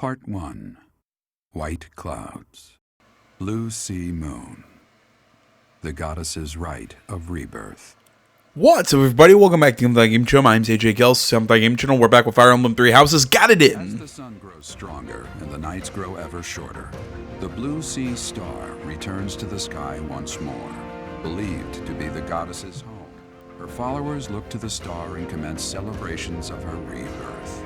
Part 1. White Clouds. Blue Sea Moon. The Goddess's Rite of Rebirth. What's up, everybody? Welcome back to the Game Channel. My name's AJ Kels, Game Channel. We're back with Fire Emblem 3 Houses. Got it in! As the sun grows stronger and the nights grow ever shorter, the Blue Sea Star returns to the sky once more. Believed to be the goddess's home, her followers look to the star and commence celebrations of her rebirth.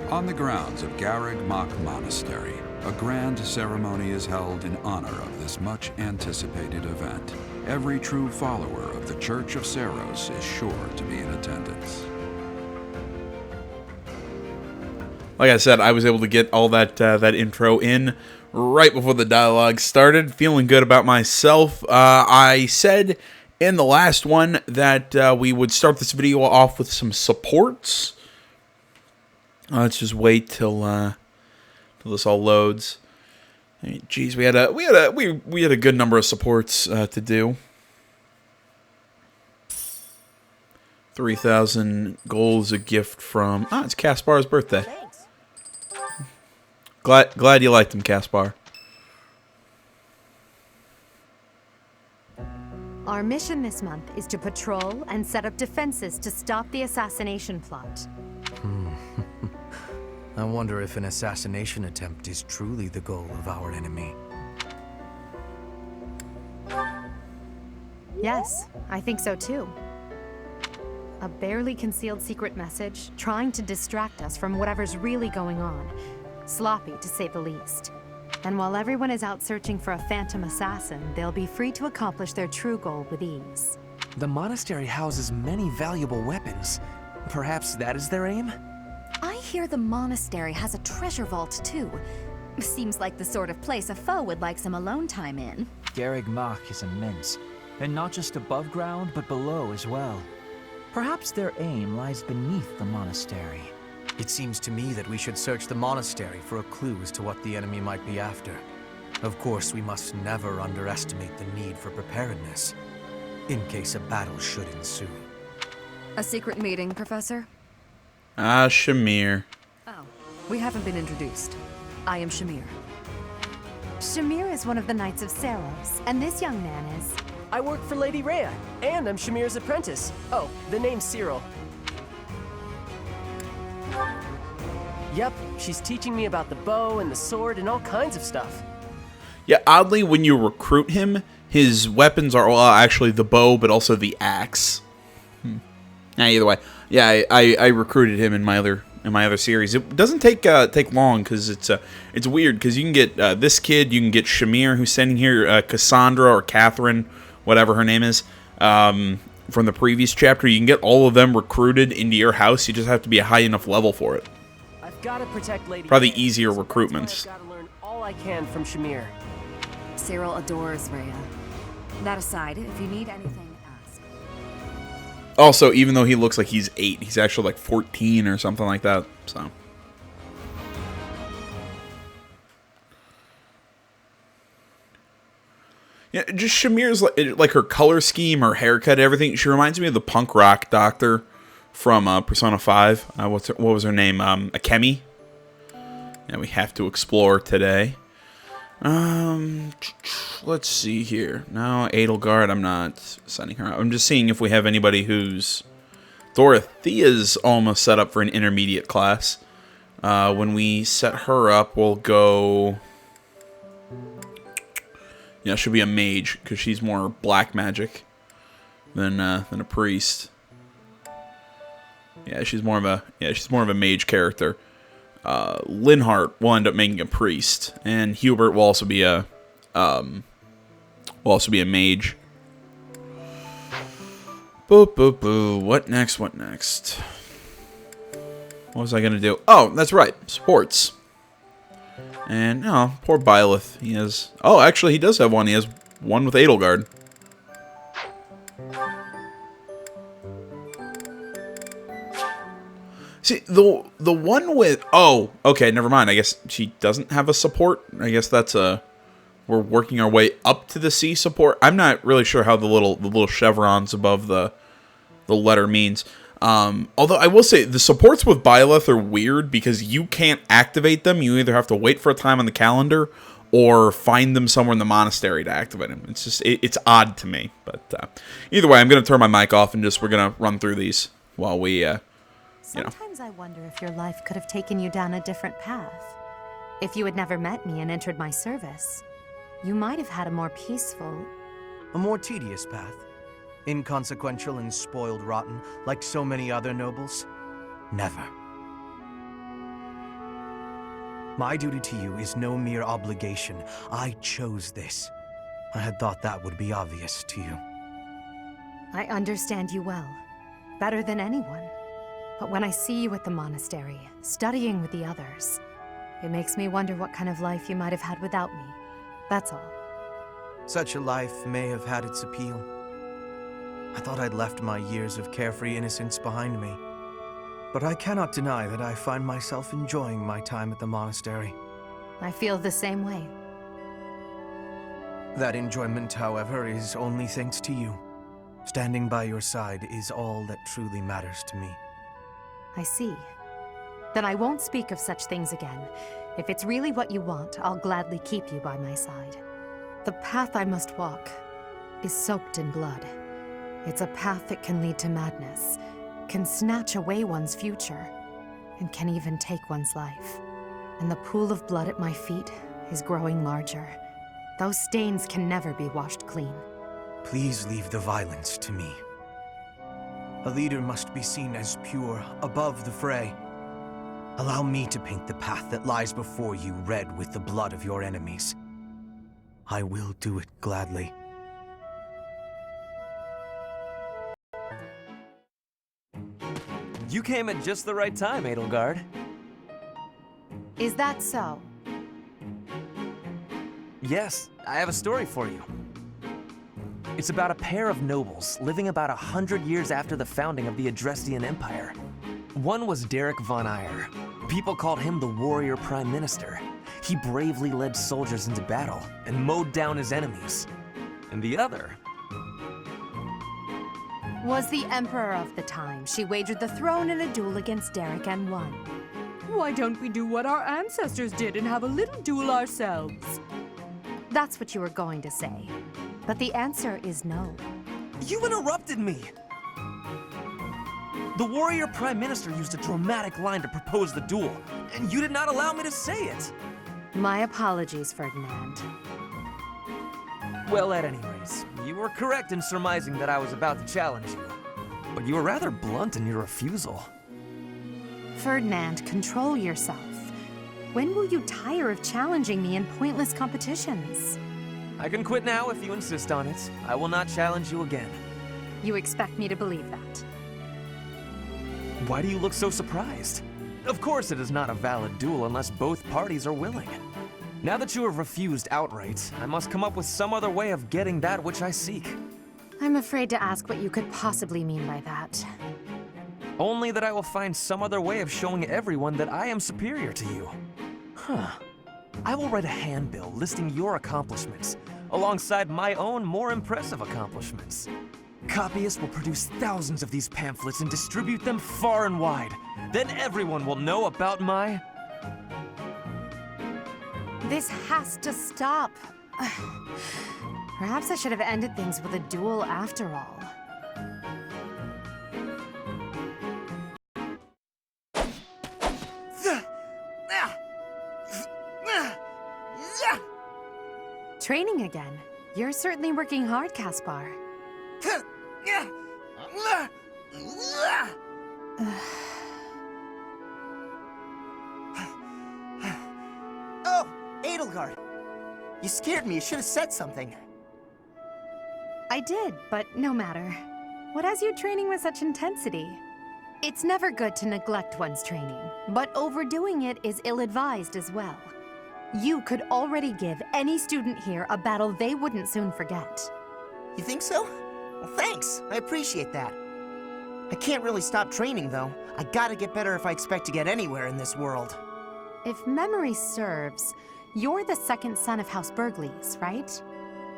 On the grounds of Derrick Monastery, a grand ceremony is held in honor of this much-anticipated event. Every true follower of the Church of Seiros is sure to be in attendance. Like I said, I was able to get all that intro in right before the dialogue started. Feeling good about myself. I said in the last one that we would start this video off with some supports. Let's just wait till this all loads. I mean, geez, we had a good number of supports to do. 3,000 gold is a gift from. It's Caspar's birthday. Thanks. Glad you liked him, Caspar. Our mission this month is to patrol and set up defenses to stop the assassination plot. I wonder if an assassination attempt is truly the goal of our enemy. Yes, I think so too. A barely concealed secret message trying to distract us from whatever's really going on. Sloppy, to say the least. And while everyone is out searching for a phantom assassin, they'll be free to accomplish their true goal with ease. The monastery houses many valuable weapons. Perhaps that is their aim? I hear the monastery has a treasure vault, too. Seems like the sort of place a foe would like some alone time in. Derrick is immense, and not just above ground, but below as well. Perhaps their aim lies beneath the monastery. It seems to me that we should search the monastery for a clue as to what the enemy might be after. Of course, we must never underestimate the need for preparedness, in case a battle should ensue. A secret meeting, Professor? Shamir. Oh, we haven't been introduced. I am Shamir. Shamir is one of the Knights of Seiros, and this young man is... I work for Lady Rhea, and I'm Shamir's apprentice. Oh, the name's Cyril. Yep, she's teaching me about the bow and the sword and all kinds of stuff. Yeah, oddly, when you recruit him, his weapons are actually the bow, but also the axe. Either way, yeah, I recruited him in my other series. It doesn't take long because it's weird because you can get this kid, you can get Shamir who's standing here, Cassandra or Catherine, whatever her name is, from the previous chapter. You can get all of them recruited into your house. You just have to be a high enough level for it. I've got to protect Lady Probably Rhea, easier so recruitments. I've got to learn all I can from Shamir. Cyril adores Rhea. That aside, if you need anything, ask. Also, even though he looks like he's 8, he's actually like 14 or something like that. So. Yeah, just Shamir's like her color scheme, her haircut, everything. She reminds me of the punk rock doctor from Persona 5. What was her name? Akemi. Yeah, we have to explore today. Let's see here. No, Edelgard, I'm not sending her out. I'm just seeing if we have anybody who's... Dorothea's almost set up for an intermediate class. When we set her up, we'll go... Yeah, she'll be a mage, because she's more black magic than a priest. Yeah, she's more of a mage character. Linhart will end up making a priest, and Hubert will also be a mage. Boo boo boo. What next? What next? What was I gonna do? Oh, that's right, sports. And poor Byleth. He has. Oh, actually, he does have one. He has one with Edelgard. See, the one with... Oh, okay, never mind. I guess she doesn't have a support. I guess that's a... We're working our way up to the C support. I'm not really sure how the little chevrons above the letter means. Although I will say the supports with Byleth are weird because you can't activate them. You either have to wait for a time on the calendar or find them somewhere in the monastery to activate them. It's just, it's odd to me. But either way, I'm going to turn my mic off and we're going to run through these while we, Sometimes I wonder if your life could have taken you down a different path. If you had never met me and entered my service, you might have had a more peaceful... A more tedious path. Inconsequential and spoiled rotten, like so many other nobles? Never. My duty to you is no mere obligation. I chose this. I had thought that would be obvious to you. I understand you well, better than anyone. But when I see you at the monastery, studying with the others, it makes me wonder what kind of life you might have had without me. That's all. Such a life may have had its appeal. I thought I'd left my years of carefree innocence behind me. But I cannot deny that I find myself enjoying my time at the monastery. I feel the same way. That enjoyment, however, is only thanks to you. Standing by your side is all that truly matters to me. I see. Then I won't speak of such things again. If it's really what you want, I'll gladly keep you by my side. The path I must walk is soaked in blood. It's a path that can lead to madness, can snatch away one's future, and can even take one's life. And the pool of blood at my feet is growing larger. Those stains can never be washed clean. Please leave the violence to me. A leader must be seen as pure, above the fray. Allow me to paint the path that lies before you red with the blood of your enemies. I will do it gladly. You came at just the right time, Edelgard. Is that so? Yes, I have a story for you. It's about a pair of nobles living about 100 years after the founding of the Adrestian Empire. One was Derrick von Eyre. People called him the warrior prime minister. He bravely led soldiers into battle and mowed down his enemies. And the other Was the emperor of the time. She wagered the throne in a duel against Derrick and won. Why don't we do what our ancestors did and have a little duel ourselves? That's what you were going to say. But the answer is no. You interrupted me! The warrior prime minister used a dramatic line to propose the duel, and you did not allow me to say it! My apologies, Ferdinand. Well, at any rate, you were correct in surmising that I was about to challenge you. But you were rather blunt in your refusal. Ferdinand, control yourself. When will you tire of challenging me in pointless competitions? I can quit now if you insist on it. I will not challenge you again. You expect me to believe that? Why do you look so surprised? Of course it is not a valid duel unless both parties are willing. Now that you have refused outright, I must come up with some other way of getting that which I seek. I'm afraid to ask what you could possibly mean by that. Only that I will find some other way of showing everyone that I am superior to you. Huh. I will write a handbill listing your accomplishments, alongside my own more impressive accomplishments. Copyists will produce thousands of these pamphlets and distribute them far and wide. Then everyone will know about my... This has to stop. Perhaps I should have ended things with a duel after all. Training again. You're certainly working hard, Caspar. Oh, Edelgard. You scared me. You should have said something. I did, but no matter. What has you training with such intensity? It's never good to neglect one's training, but overdoing it is ill-advised as well. You could already give any student here a battle they wouldn't soon forget. You think so? Well, thanks. I appreciate that. I can't really stop training, though. I gotta get better if I expect to get anywhere in this world. If memory serves, you're the second son of House Burgleys, right?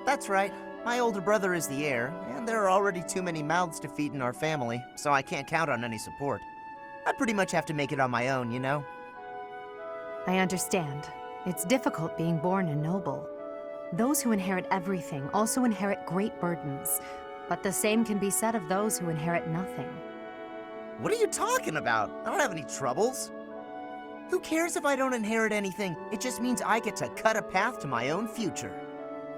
That's right. My older brother is the heir, and there are already too many mouths to feed in our family, so I can't count on any support. I'd pretty much have to make it on my own, you know? I understand. It's difficult being born a noble. Those who inherit everything also inherit great burdens, but the same can be said of those who inherit nothing. What are you talking about? I don't have any troubles. Who cares if I don't inherit anything? It just means I get to cut a path to my own future.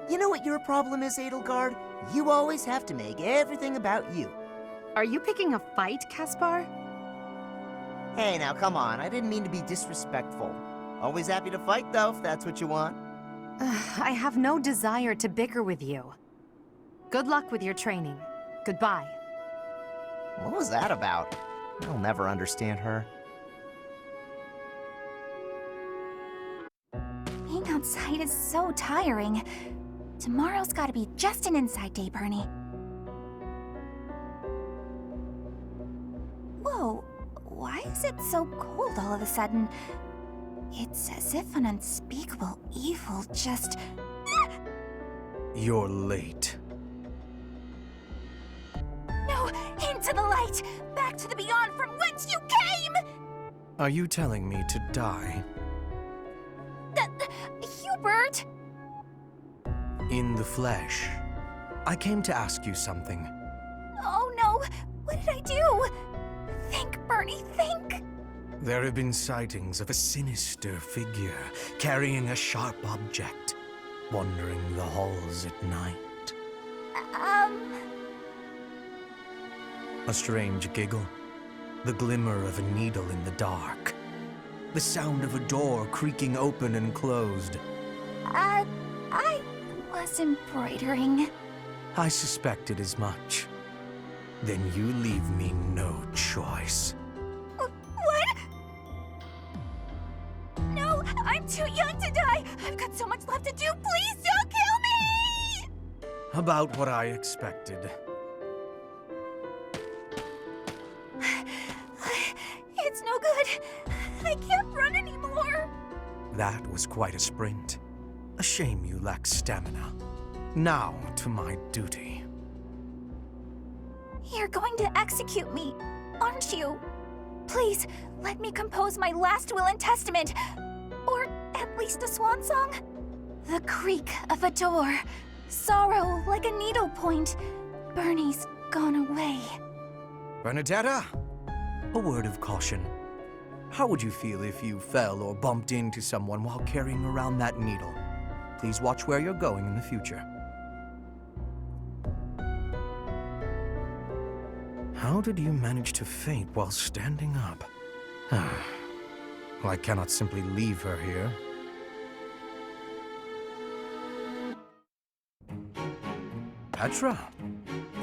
You know what your problem is, Edelgard? You always have to make everything about you. Are you picking a fight, Caspar? Hey, now come on. I didn't mean to be disrespectful. Always happy to fight, though, if that's what you want. I have no desire to bicker with you. Good luck with your training. Goodbye. What was that about? I'll never understand her. Being outside is so tiring. Tomorrow's gotta be just an inside day, Bernie. Whoa, why is it so cold all of a sudden? It's as if an unspeakable evil just... You're late. No! Into the light! Back to the beyond from whence you came! Are you telling me to die? Hubert! In the flesh. I came to ask you something. Oh no! What did I do? Think, Bernie, think! There have been sightings of a sinister figure carrying a sharp object, wandering the halls at night. A strange giggle, the glimmer of a needle in the dark, the sound of a door creaking open and closed. I was embroidering. I suspected as much. Then you leave me no choice. What? No, I'm too young to die. I've got so much left to do. Please don't kill me! About what I expected. It's no good. I can't run anymore. That was quite a sprint. A shame you lack stamina. Now to my duty. You're going to execute me, aren't you? Please, let me compose my last will and testament. Or at least a swan song. The creak of a door. Sorrow like a needle point. Bernie's gone away. Bernadette, a word of caution. How would you feel if you fell or bumped into someone while carrying around that needle? Please watch where you're going in the future. How did you manage to faint while standing up? Well, I cannot simply leave her here. Petra,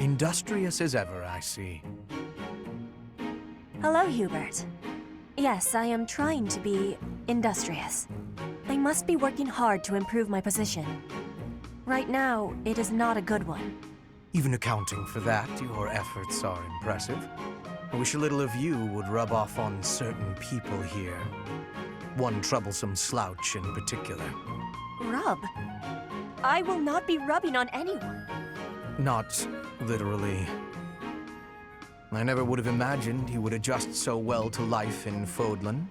industrious as ever, I see. Hello, Hubert. Yes, I am trying to be industrious. I must be working hard to improve my position. Right now, it is not a good one. Even accounting for that, your efforts are impressive. I wish a little of you would rub off on certain people here. One troublesome slouch in particular. Rub? I will not be rubbing on anyone. Not literally. I never would have imagined you would adjust so well to life in Fodlan.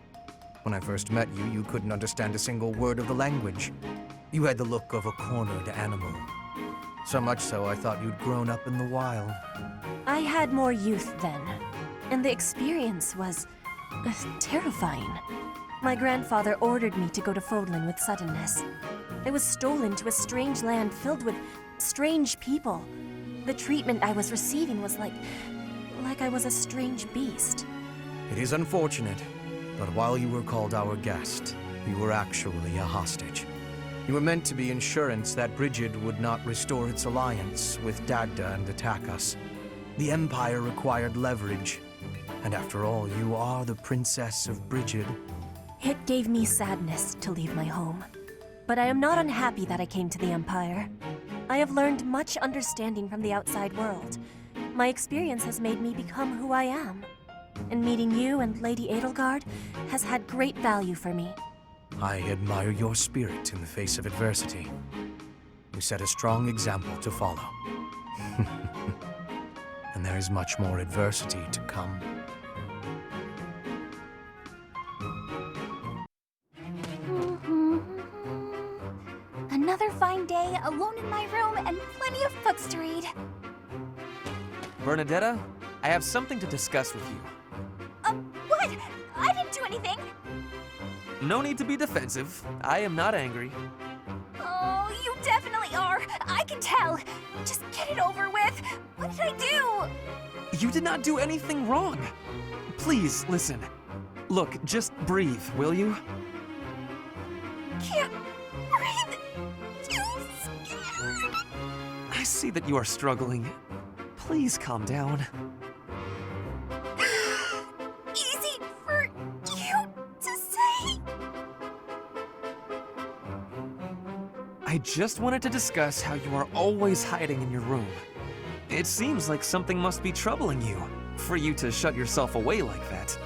When I first met you, you couldn't understand a single word of the language. You had the look of a cornered animal. So much so, I thought you'd grown up in the wild. I had more youth then, and the experience was terrifying. My grandfather ordered me to go to Fodlan with suddenness. I was stolen to a strange land filled with strange people. The treatment I was receiving was like I was a strange beast. It is unfortunate, but while you were called our guest, you were actually a hostage. You were meant to be insurance that Brigid would not restore its alliance with Dagda and attack us. The Empire required leverage, and after all, you are the Princess of Brigid. It gave me sadness to leave my home, but I am not unhappy that I came to the Empire. I have learned much understanding from the outside world. My experience has made me become who I am, and meeting you and Lady Edelgard has had great value for me. I admire your spirit in the face of adversity. You set a strong example to follow. And there is much more adversity to come. Another fine day, alone in my room, and plenty of books to read. Bernadette, I have something to discuss with you. What? I didn't do anything. No need to be defensive. I am not angry. Oh, you definitely are. I can tell. Just get it over with. What did I do? You did not do anything wrong. Please, listen. Look, just breathe, will you? Can't breathe. Too scared. I see that you are struggling. Please calm down. Easy for you to say. I just wanted to discuss how you are always hiding in your room. It seems like something must be troubling you, for you to shut yourself away like that.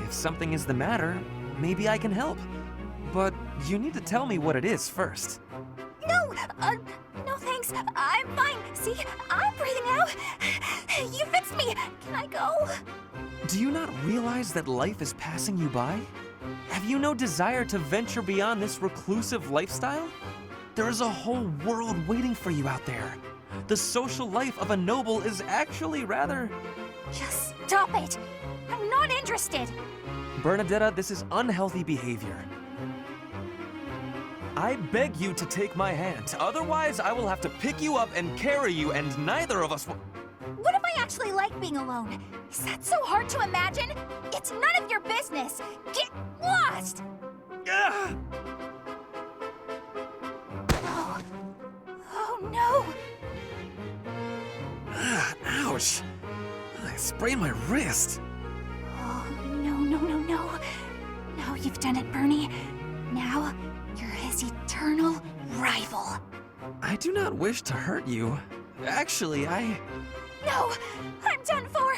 If something is the matter, maybe I can help. But you need to tell me what it is first. No, no thanks. I'm fine. See, I'm breathing now. You fixed me. Can I go? Do you not realize that life is passing you by? Have you no desire to venture beyond this reclusive lifestyle? There is a whole world waiting for you out there. The social life of a noble is actually rather... Just stop it. I'm not interested. Bernadette, this is unhealthy behavior. I beg you to take my hand. Otherwise, I will have to pick you up and carry you, and neither of us will... What if I actually like being alone? Is that so hard to imagine? It's none of your business. Get lost! Ugh! Oh no! Ouch! I sprained my wrist. Oh, no. Now you've done it, Bernie. Now, you're his eternal rival. I do not wish to hurt you. Actually, No! I'm done for!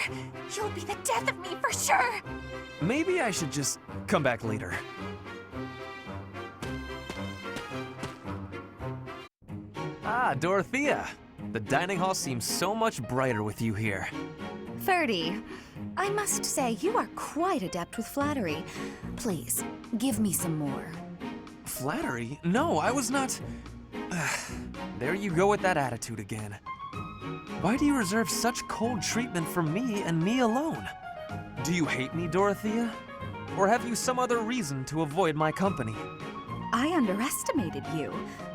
You'll be the death of me for sure! Maybe I should just come back later. Ah, Dorothea! The dining hall seems so much brighter with you here. Ferdy, I must say you are quite adept with flattery. Please, give me some more. Flattery? No, I was not... There you go with that attitude again. Why do you reserve such cold treatment for me and me alone? Do you hate me, Dorothea? Or have you some other reason to avoid my company? I underestimated you.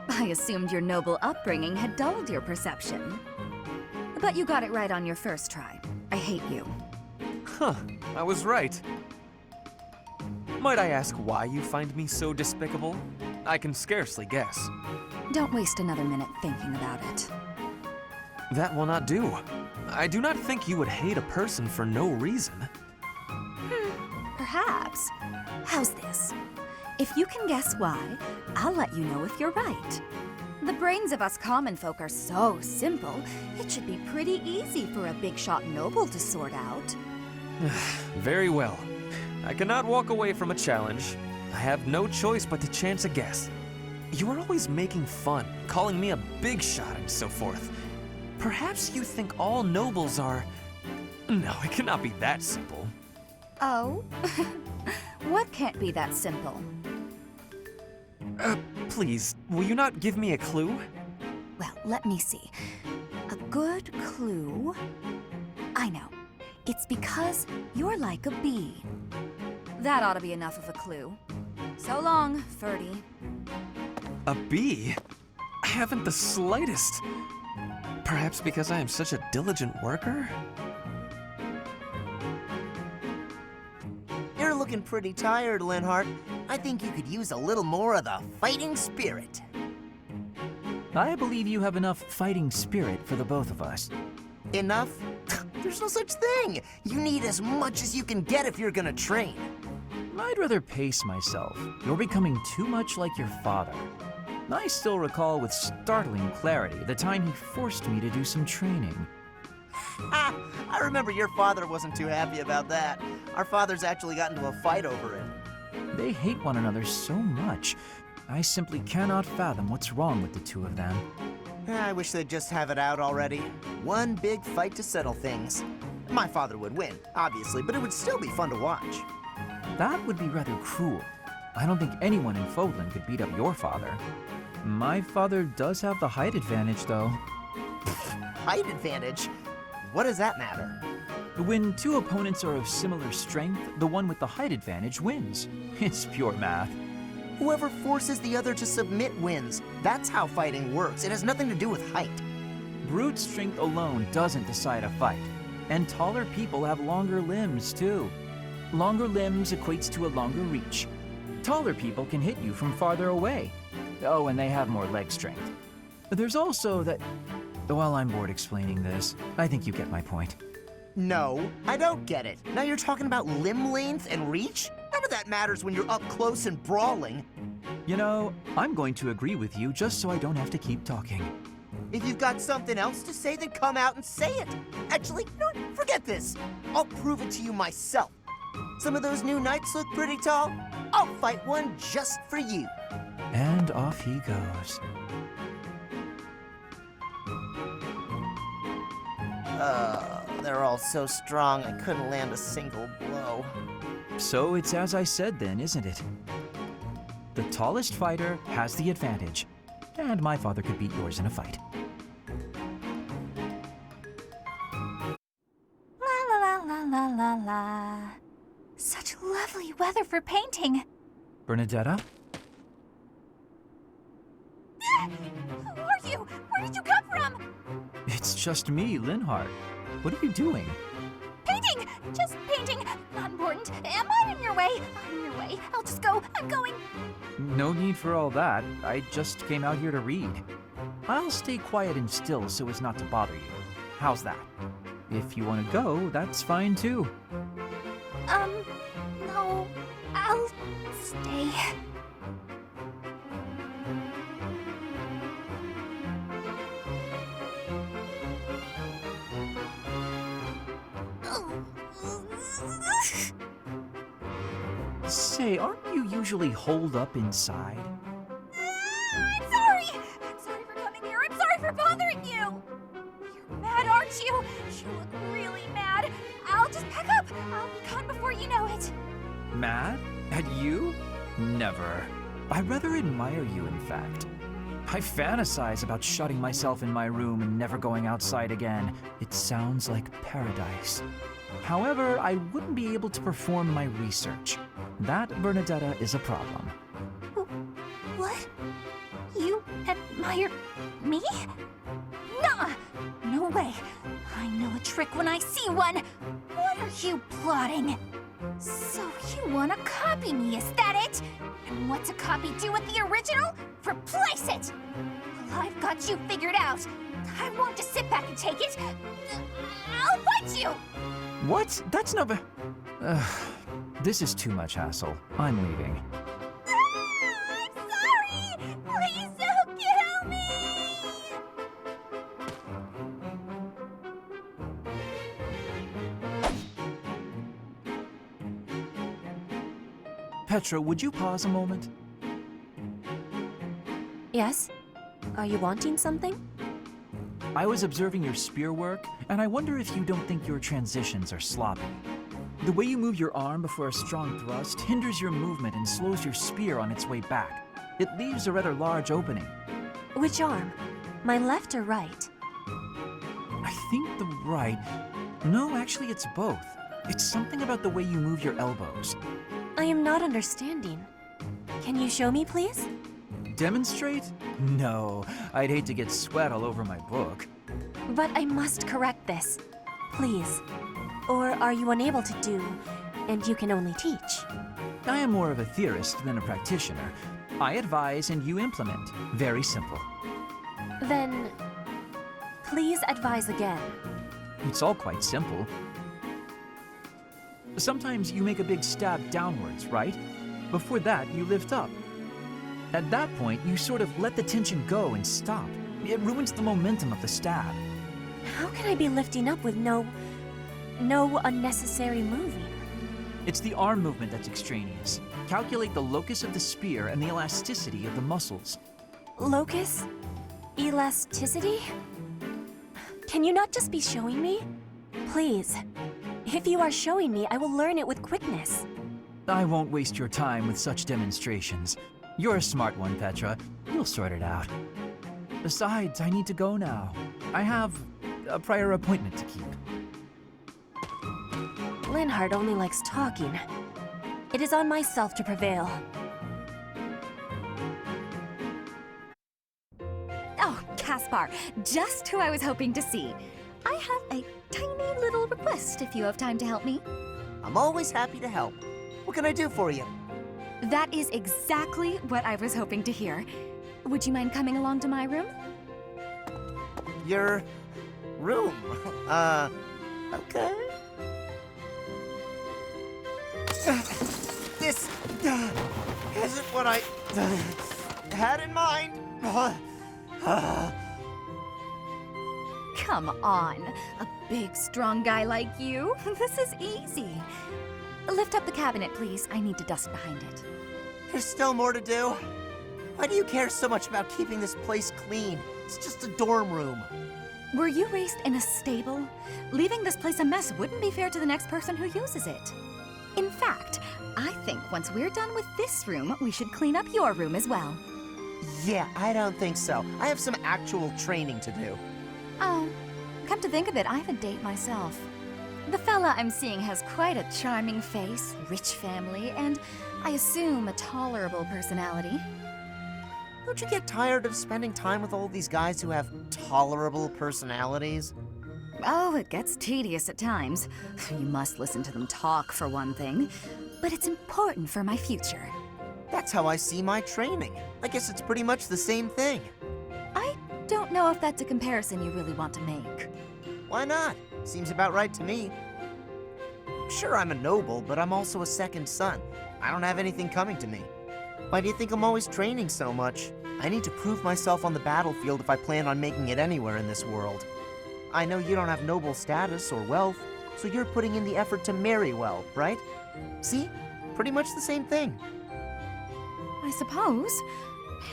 I assumed your noble upbringing had dulled your perception. But you got it right on your first try. I hate you. Huh, I was right. Might I ask why you find me so despicable? I can scarcely guess. Don't waste another minute thinking about it. That will not do. I do not think you would hate a person for no reason. Perhaps. How's this? If you can guess why, I'll let you know if you're right. The brains of us common folk are so simple, it should be pretty easy for a big shot noble to sort out. Very well. I cannot walk away from a challenge. I have no choice but to chance a guess. You are always making fun, calling me a big shot and so forth. Perhaps you think all nobles are... No, it cannot be that simple. Oh? What can't be that simple? Please, will you not give me a clue? Well, let me see. A good clue? I know. It's because you're like a bee. That ought to be enough of a clue. So long, Ferdy. A bee? I haven't the slightest. Perhaps because I am such a diligent worker? You're looking pretty tired, Linhart. I think you could use a little more of the fighting spirit. I believe you have enough fighting spirit for the both of us. Enough? There's no such thing. You need as much as you can get if you're gonna train. I'd rather pace myself. You're becoming too much like your father. I still recall with startling clarity the time he forced me to do some training. Ha! I remember your father wasn't too happy about that. Our fathers actually got into a fight over it. They hate one another so much. I simply cannot fathom what's wrong with the two of them. I wish they'd just have it out already. One big fight to settle things. My father would win, obviously, but it would still be fun to watch. That would be rather cruel. I don't think anyone in Fodlan could beat up your father. My father does have the height advantage, though. Height advantage? What does that matter? When two opponents are of similar strength, the one with the height advantage wins. It's pure math. Whoever forces the other to submit wins. That's how fighting works. It has nothing to do with height. Brute strength alone doesn't decide a fight. And taller people have longer limbs, too. Longer limbs equates to a longer reach. Taller people can hit you from farther away. Oh, and they have more leg strength. There's also that... Well, I'm bored explaining this. I think you get my point. No, I don't get it. Now you're talking about limb length and reach? None of that matters when you're up close and brawling. You know, I'm going to agree with you just so I don't have to keep talking. If you've got something else to say, then come out and say it. Actually, you know what? Forget this. I'll prove it to you myself. Some of those new knights look pretty tall. I'll fight one just for you. And off he goes. They're all so strong, I couldn't land a single blow. So it's as I said then, isn't it? The tallest fighter has the advantage. And my father could beat yours in a fight. La la la la la la la. Such lovely weather for painting. Bernadetta? Who are you? Where did you come from? It's just me, Linhart. What are you doing? Painting! Just painting. Not important. Am I in your way? I'm in your way. I'll just go. I'm going. No need for all that. I just came out here to read. I'll stay quiet and still so as not to bother you. How's that? If you want to go, that's fine too. No. I'll stay. Say, aren't you usually holed up inside? I'm sorry! I'm sorry for coming here. I'm sorry for bothering you! You're mad, aren't you? You look really mad. I'll just pack up. I'll be gone before you know it. Mad? At you? Never. I rather admire you, in fact. I fantasize about shutting myself in my room and never going outside again. It sounds like paradise. However, I wouldn't be able to perform my research. That, Bernadetta, is a problem. What? You admire me? Nuh-uh. No way. I know a trick when I see one. What are you plotting? So you want to copy me, is that it? And what's a copy do with the original? Replace it! Well, I've got you figured out. I won't just sit back and take it. I'll fight you! What? That's not this is too much hassle. I'm leaving. I'm sorry! Please don't kill me! Petra, would you pause a moment? Yes? Are you wanting something? I was observing your spear work, and I wonder if you don't think your transitions are sloppy. The way you move your arm before a strong thrust hinders your movement and slows your spear on its way back. It leaves a rather large opening. Which arm? My left or right? I think the right... No, actually it's both. It's something about the way you move your elbows. I am not understanding. Can you show me, please? Demonstrate? No, I'd hate to get sweat all over my book. But I must correct this. Please. Or are you unable to do, and you can only teach? I am more of a theorist than a practitioner. I advise and you implement. Very simple. Then, please advise again. It's all quite simple. Sometimes you make a big stab downwards, right? Before that, you lift up. At that point, you sort of let the tension go and stop. It ruins the momentum of the stab. How can I be lifting up with no unnecessary moving? It's the arm movement that's extraneous. Calculate the locus of the spear and the elasticity of the muscles. Locus? Elasticity? Can you not just be showing me? Please. If you are showing me, I will learn it with quickness. I won't waste your time with such demonstrations. You're a smart one, Petra. You'll sort it out. Besides, I need to go now. I have a prior appointment to keep. Linhardt only likes talking. It is on myself to prevail. Oh, Caspar, just who I was hoping to see. I have a tiny little request if you have time to help me. I'm always happy to help. What can I do for you? That is exactly what I was hoping to hear. Would you mind coming along to my room? Your room? Okay. This isn't what I had in mind. Come on, a big, strong guy like you. This is easy. Lift up the cabinet, please. I need to dust behind it. There's still more to do. Why do you care so much about keeping this place clean? It's just a dorm room. Were you raised in a stable? Leaving this place a mess wouldn't be fair to the next person who uses it. In fact, I think once we're done with this room, we should clean up your room as well. Yeah, I don't think so. I have some actual training to do. Oh, come to think of it, I have a date myself. The fella I'm seeing has quite a charming face, rich family, and I assume a tolerable personality. Don't you get tired of spending time with all these guys who have tolerable personalities? Oh, it gets tedious at times. You must listen to them talk, for one thing. But it's important for my future. That's how I see my training. I guess it's pretty much the same thing. I don't know if that's a comparison you really want to make. Why not? Seems about right to me. Sure, I'm a noble, but I'm also a second son. I don't have anything coming to me. Why do you think I'm always training so much? I need to prove myself on the battlefield if I plan on making it anywhere in this world. I know you don't have noble status or wealth, so you're putting in the effort to marry well, right? See? Pretty much the same thing. I suppose.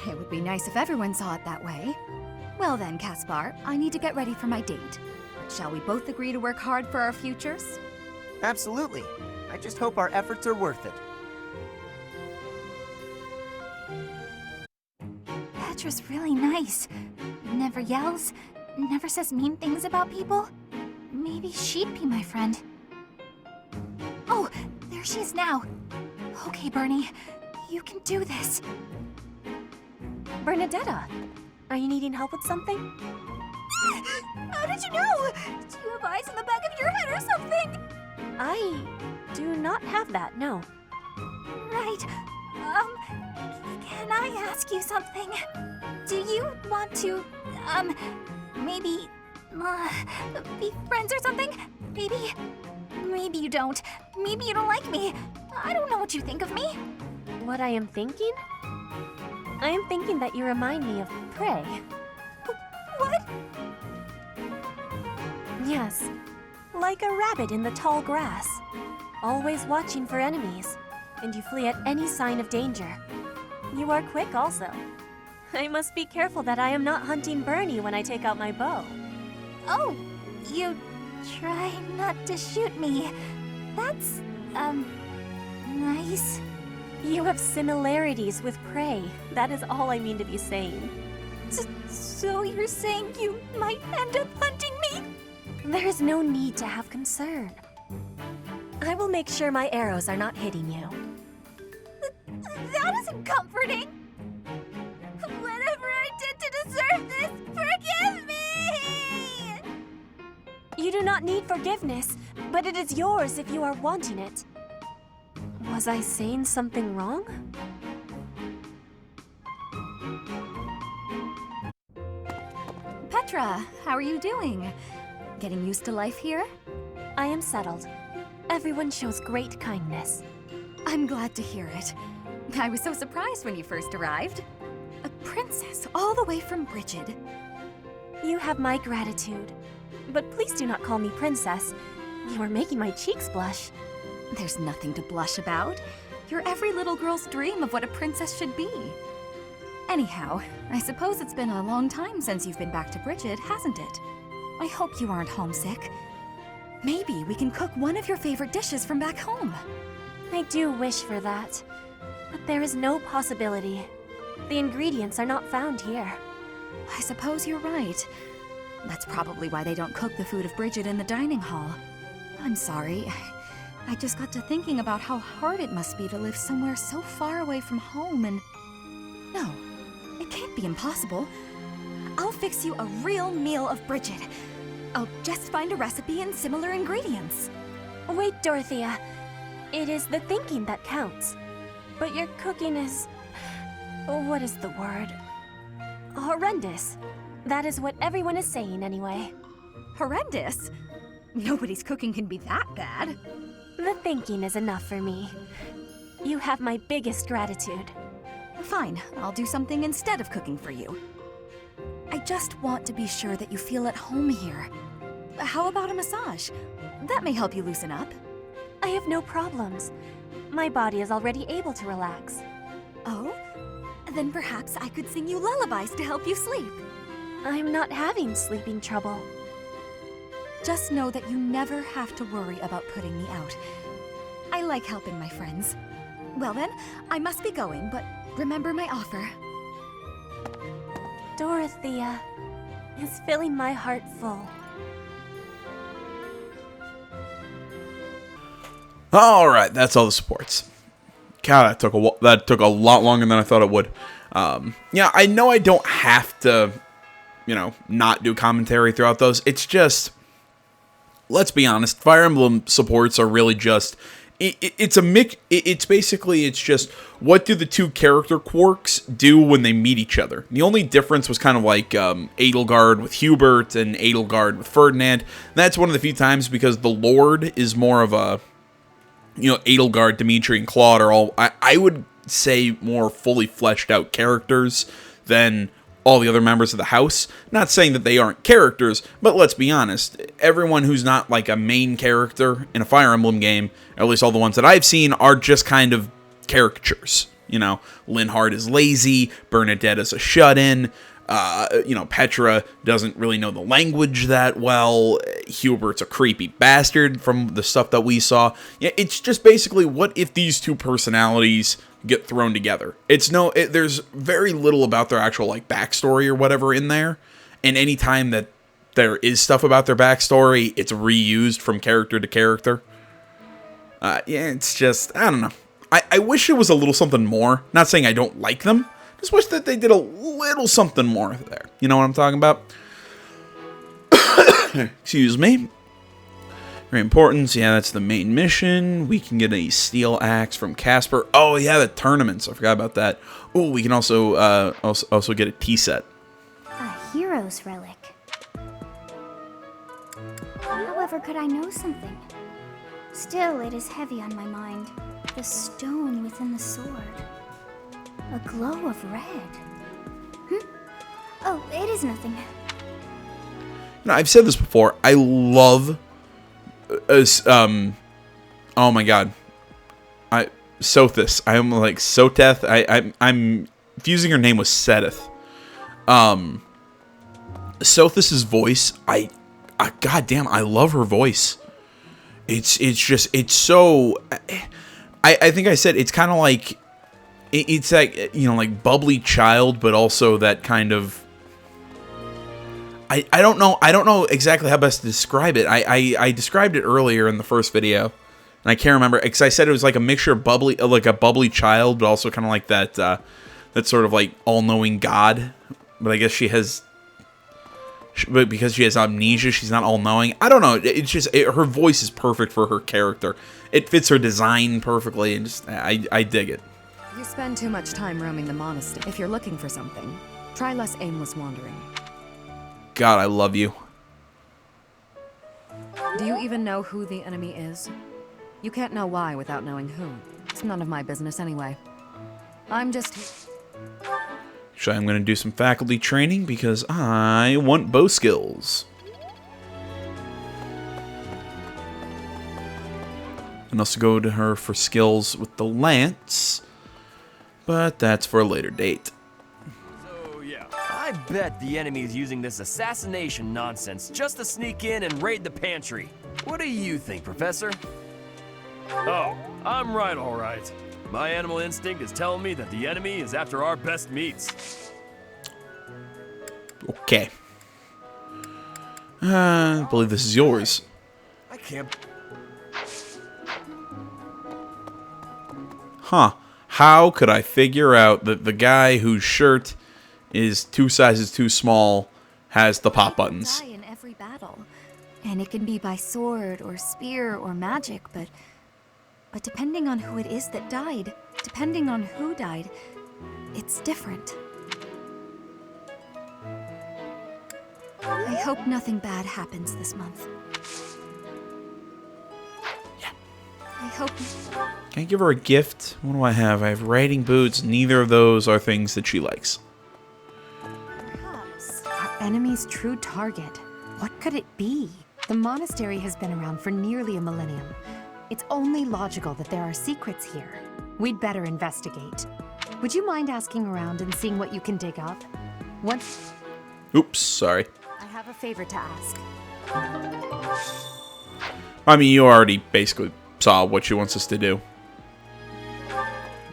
It would be nice if everyone saw it that way. Well then, Caspar, I need to get ready for my date. Shall we both agree to work hard for our futures? Absolutely. I just hope our efforts are worth it. Petra's really nice. Never yells, never says mean things about people. Maybe she'd be my friend. Oh, there she is now. Okay, Bernie, you can do this. Bernadette, are you needing help with something? How did you know? Do you have eyes in the back of your head or something? I do not have that, no. Right. Can I ask you something? Do you want to, maybe, be friends or something? Maybe you don't. Maybe you don't like me. I don't know what you think of me. What I am thinking? I am thinking that you remind me of prey. What? Yes, like a rabbit in the tall grass. Always watching for enemies, and you flee at any sign of danger. You are quick also. I must be careful that I am not hunting Bernie when I take out my bow. Oh, you try not to shoot me. That's, nice. You have similarities with prey. That is all I mean to be saying. So you're saying you might end up hunting me? There is no need to have concern. I will make sure my arrows are not hitting you. That isn't comforting. Whatever I did to deserve this, forgive me! You do not need forgiveness, but it is yours if you are wanting it. Was I saying something wrong? Petra, how are you doing? Getting used to life here? I am settled. Everyone shows great kindness. I'm glad to hear it. I was so surprised when you first arrived. A princess all the way from Brigid. You have my gratitude. But please do not call me princess. You are making my cheeks blush. There's nothing to blush about. You're every little girl's dream of what a princess should be. Anyhow, I suppose it's been a long time since you've been back to Bridget, hasn't it? I hope you aren't homesick. Maybe we can cook one of your favorite dishes from back home. I do wish for that, but there is no possibility. The ingredients are not found here. I suppose you're right. That's probably why they don't cook the food of Bridget in the dining hall. I'm sorry. I just got to thinking about how hard it must be to live somewhere so far away from home and... No, it can't be impossible. I'll fix you a real meal of Bridget. I'll just find a recipe and similar ingredients. Wait, Dorothea. It is the thinking that counts. But your cooking is... what is the word? Horrendous. That is what everyone is saying anyway. Horrendous? Nobody's cooking can be that bad. The thinking is enough for me. You have my biggest gratitude. Fine, I'll do something instead of cooking for you. I just want to be sure that you feel at home here. How about a massage? That may help you loosen up. I have no problems. My body is already able to relax. Oh? Then perhaps I could sing you lullabies to help you sleep. I'm not having sleeping trouble. Just know that you never have to worry about putting me out. I like helping my friends. Well then, I must be going, but remember my offer. Dorothea is filling my heart full. All right, that's all the supports. God, that took a lot longer than I thought it would. Yeah, I know I don't have to, not do commentary throughout those. It's just, let's be honest, Fire Emblem supports are really just, it's a mix. It's just what do the two character quirks do when they meet each other. The only difference was kind of like Edelgard with Hubert and Edelgard with Ferdinand. That's one of the few times because the Lord is more of a, Edelgard, Dimitri, and Claude are all, I would say, more fully fleshed out characters than all the other members of the house. Not saying that they aren't characters, but let's be honest, everyone who's not like a main character in a Fire Emblem game, at least all the ones that I've seen, are just kind of caricatures. Linhardt is lazy, Bernadette is a shut-in, Petra doesn't really know the language that well, Hubert's a creepy bastard from the stuff that we saw. Yeah, it's just basically, what if these two personalities get thrown together? There's very little about their actual, backstory or whatever in there, and any time that there is stuff about their backstory, it's reused from character to character. It's just, I don't know. I wish it was a little something more. Not saying I don't like them, just wish that they did a little something more there. You know what I'm talking about? Excuse me. Very important. Yeah, that's the main mission. We can get a steel axe from Casper. Oh, yeah, the tournaments. I forgot about that. Oh, we can also get a tea set. A hero's relic. However, could I know something? Still, it is heavy on my mind. The stone within the sword. A glow of red. Oh, it is nothing. I've said this before. I love... oh my god. Sothis. I'm like Soteth. I'm fusing her name with Sedith. Sothis's voice, goddamn, I love her voice. It's so... I think I said it's kind of like... It's like, like bubbly child, but also that kind of... I don't know exactly how best to describe it. I described it earlier in the first video, and I can't remember, because I said it was like a mixture of bubbly, like a bubbly child, but also kind of like that sort of like all-knowing god. But I guess but because she has amnesia, she's not all-knowing. I don't know. It's just her voice is perfect for her character. It fits her design perfectly, and just I dig it. You spend too much time roaming the monastery. If you're looking for something, try less aimless wandering. God, I love you. Do you even know who the enemy is? You can't know why without knowing who. It's none of my business anyway. I'm just... Actually, I'm going to do some faculty training because I want bow skills. And also go to her for skills with the lance. But that's for a later date. I bet the enemy is using this assassination nonsense just to sneak in and raid the pantry. What do you think, Professor? Oh, I'm right, all right. My animal instinct is telling me that the enemy is after our best meats. Okay. I believe this is yours. I can't... Huh. How could I figure out that the guy whose shirt is 2 sizes too small has the pop buttons? Die in every battle, and it can be by sword or spear or magic, but depending on who it is that died, depending on who died, it's different. I hope nothing bad happens this month. Yeah. I hope... Can I give her a gift? What do I have? I have riding boots. Neither of those are things that she likes. Perhaps our enemy's true target. What could it be? The monastery has been around for nearly a millennium. It's only logical that there are secrets here. We'd better investigate. Would you mind asking around and seeing what you can dig up? Once... Oops, sorry. I have a favor to ask. I mean, you already basically saw what she wants us to do.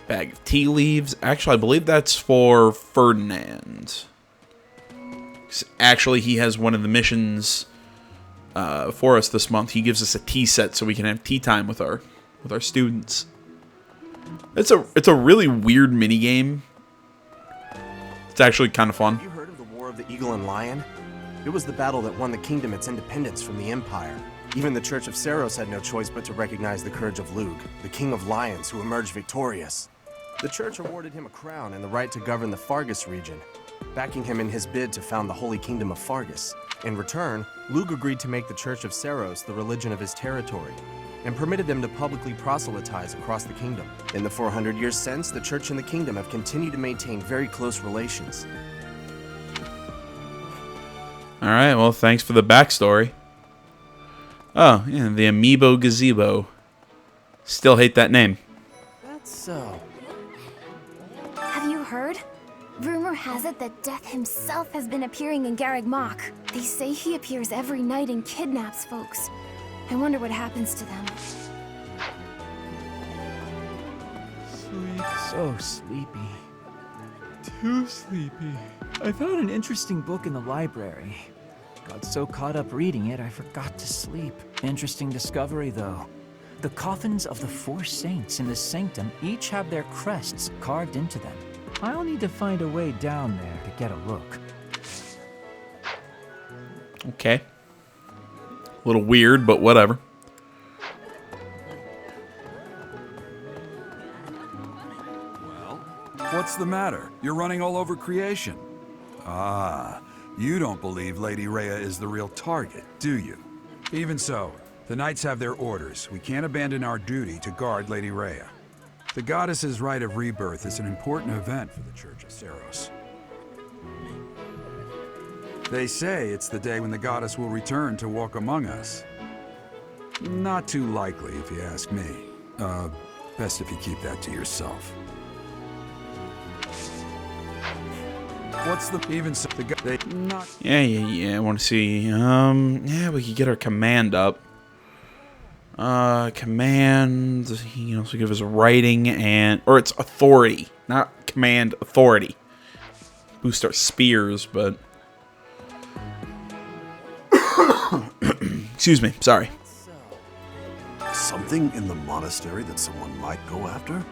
Bag of tea leaves. Actually, I believe that's for Ferdinand. Actually, he has one of the missions for us this month. He gives us a tea set so we can have tea time with our students. It's a really weird mini game. It's actually kind of fun. Have you heard of the War of the Eagle and Lion? It was the battle that won the kingdom its independence from the Empire. Even the Church of Seros had no choice but to recognize the courage of Lug, the King of Lions, who emerged victorious. The church awarded him a crown and the right to govern the Fargus region, backing him in his bid to found the Holy Kingdom of Fargus. In return, Lug agreed to make the Church of Seros the religion of his territory, and permitted them to publicly proselytize across the kingdom. In the 400 years since, the church and the kingdom have continued to maintain very close relations. Alright, well, thanks for the backstory. Oh, yeah, the Amiibo Gazebo. Still hate that name. That's so... Have you heard? Rumor has it that Death himself has been appearing in Garreg Mach. They say he appears every night and kidnaps folks. I wonder what happens to them. So sleepy. Too sleepy. I found an interesting book in the library. Got so caught up reading it, I forgot to sleep. Interesting discovery, though. The coffins of the 4 saints in the sanctum each have their crests carved into them. I'll need to find a way down there to get a look. Okay. A little weird, but whatever. What's the matter? You're running all over creation. Ah, you don't believe Lady Rhea is the real target, do you? Even so, the knights have their orders. We can't abandon our duty to guard Lady Rhea. The goddess's rite of rebirth is an important event for the Church of Seros. They say it's the day when the goddess will return to walk among us. Not too likely, if you ask me. Best if you keep that to yourself. What's the even so they not Yeah. I want to see. Yeah, we could get our command up. Command. He can also give us writing or it's authority, not command. Authority. Boost our spears, but excuse me. Sorry. Something in the monastery that someone might go after?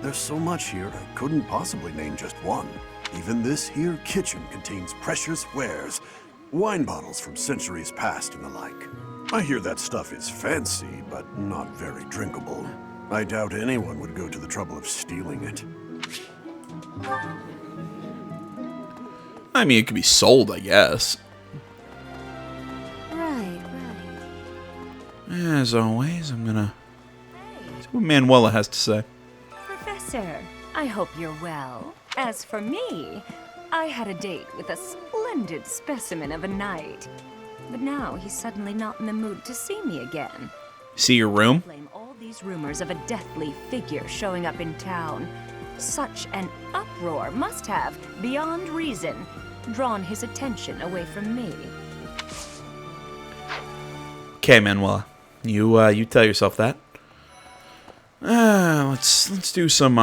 There's so much here, I couldn't possibly name just one. Even this here kitchen contains precious wares, wine bottles from centuries past and the like. I hear that stuff is fancy, but not very drinkable. I doubt anyone would go to the trouble of stealing it. I mean, it could be sold, I guess. Right. As always, I'm gonna see what Manuela has to say. Professor, I hope you're well. As for me, I had a date with a splendid specimen of a knight. But now he's suddenly not in the mood to see me again. See your room? Blame all these rumors of a deathly figure showing up in town. Such an uproar must have, beyond reason, drawn his attention away from me. Okay, Manuela. You tell yourself that. Let's do some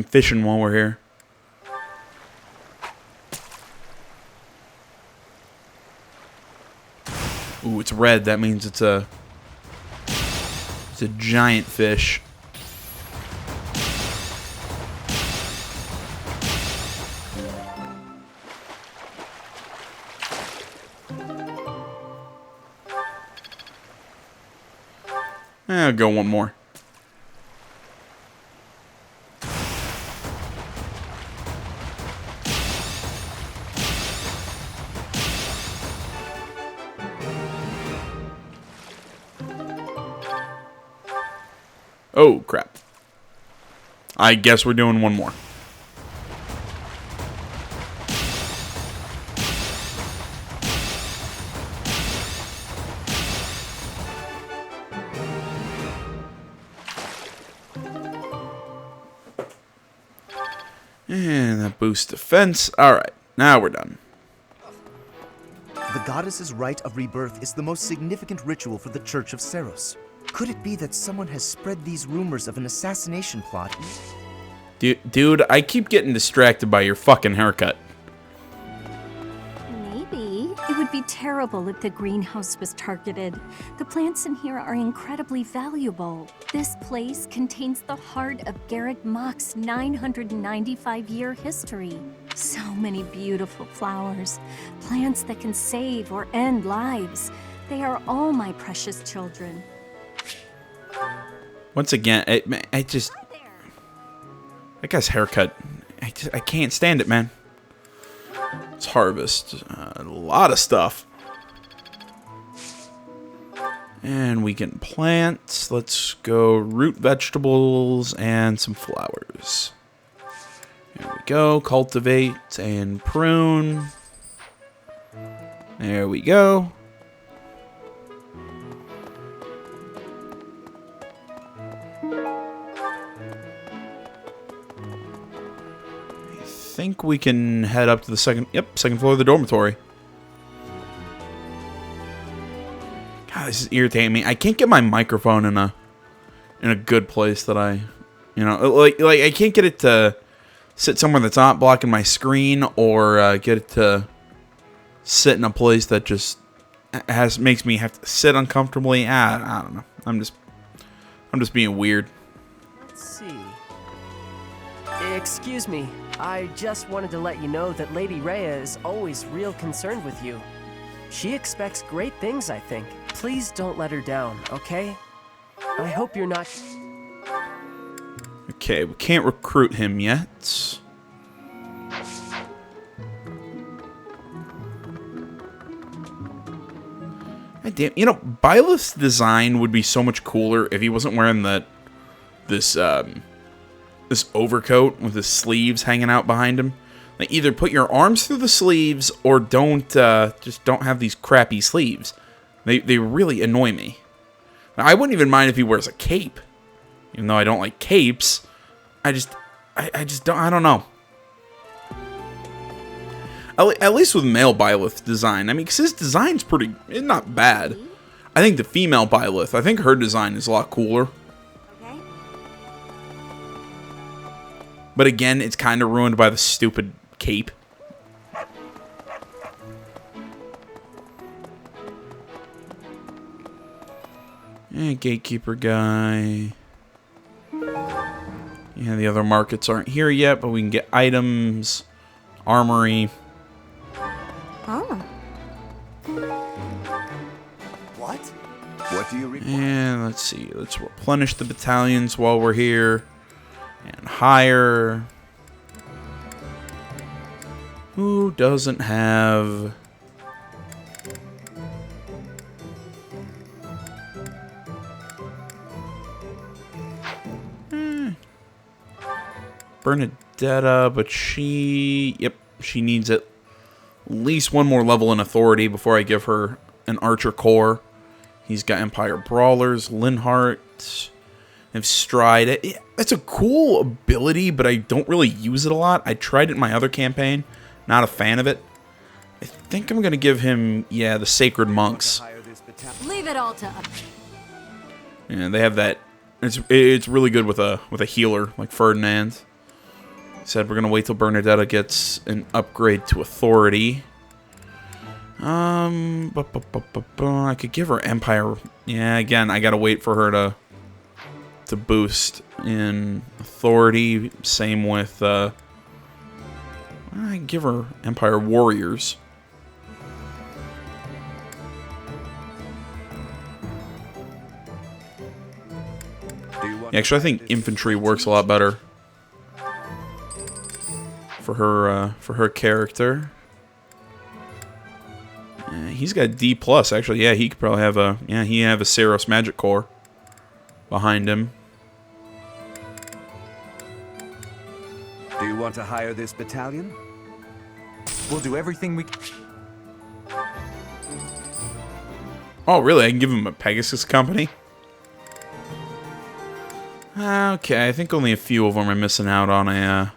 fishing while we're here. Ooh, it's red. That means it's a giant fish. I'll go one more. Oh, crap. I guess we're doing one more. And that boosts defense. Alright, now we're done. The goddess's rite of rebirth is the most significant ritual for the Church of Seros. Could it be that someone has spread these rumors of an assassination plot? Dude, I keep getting distracted by your fucking haircut. Maybe. It would be terrible if the greenhouse was targeted. The plants in here are incredibly valuable. This place contains the heart of Garrett Mock's 995-year history. So many beautiful flowers, plants that can save or end lives. They are all my precious children. Once again, that guy's haircut, I can't stand it, man. Let's harvest a lot of stuff. And we can plant. Let's go root vegetables and some flowers. There we go. Cultivate and prune. There we go. I think we can head up to the second floor of the dormitory. God, this is irritating me. I can't get my microphone in a good place that like I can't get it to sit somewhere that's not blocking my screen, or get it to sit in a place that just makes me have to sit uncomfortably. I don't know. I'm just being weird. Let's see. Excuse me. I just wanted to let you know that Lady Rhea is always real concerned with you. She expects great things, I think. Please don't let her down, okay? I hope you're not... Okay, we can't recruit him yet. God damn, Byleth's design would be so much cooler if he wasn't wearing this overcoat with his sleeves hanging out behind him. Like, either put your arms through the sleeves or just don't have these crappy sleeves. They really annoy me. Now, I wouldn't even mind if he wears a cape, even though I don't like capes. I don't know. At least with male Byleth's design. I mean, because his design's not bad. I think the female Byleth, I think her design is a lot cooler. Okay. But again, it's kind of ruined by the stupid cape. And gatekeeper guy. Yeah, the other markets aren't here yet, but we can get items, armory. Oh. What? What do you require? And let's see. Let's replenish the battalions while we're here. And hire. Who doesn't have... Bernadette, but she needs at least one more level in authority before I give her an archer corps. He's got Empire Brawlers, Linhart, and Stride. It's a cool ability, but I don't really use it a lot. I tried it in my other campaign. Not a fan of it. I think I'm gonna give him, yeah, the Sacred Monks. Leave it all to us. Yeah, they have that. It's really good with a healer like Ferdinand. Said we're gonna wait till Bernadette gets an upgrade to Authority. I could give her Empire. Yeah, again, I gotta wait for her to boost in Authority. Same with I give her Empire Warriors. Yeah, actually, I think Infantry works a lot better for her character. He's got D+, actually. Yeah, he could probably have a... Yeah, he have a Saros Magic Core behind him. Do you want to hire this battalion? We'll do everything we can. Oh, really? I can give him a Pegasus company? Okay, I think only a few of them are missing out on a...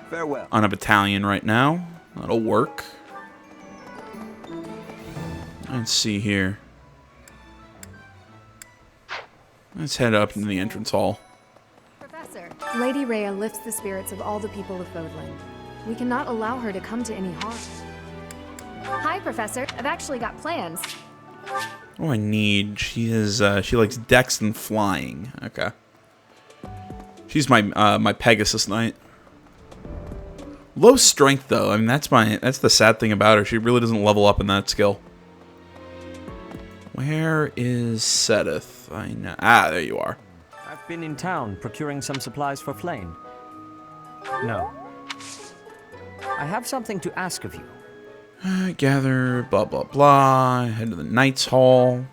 Farewell. On a battalion right now. That'll work. Let's see here. Let's head up into the entrance hall. Professor, Lady Rhea lifts the spirits of all the people of Fodland. We cannot allow her to come to any harm. Hi, Professor. I've actually got plans. Oh, I need... She likes Dex and flying. Okay. She's my my Pegasus Knight. Low strength, though. I mean, that's the sad thing about her. She really doesn't level up in that skill. Where is Sedith? I know. Ah, there you are. I've been in town procuring some supplies for Flame. No. I have something to ask of you. Gather, blah, blah, blah. Head to the Knight's Hall.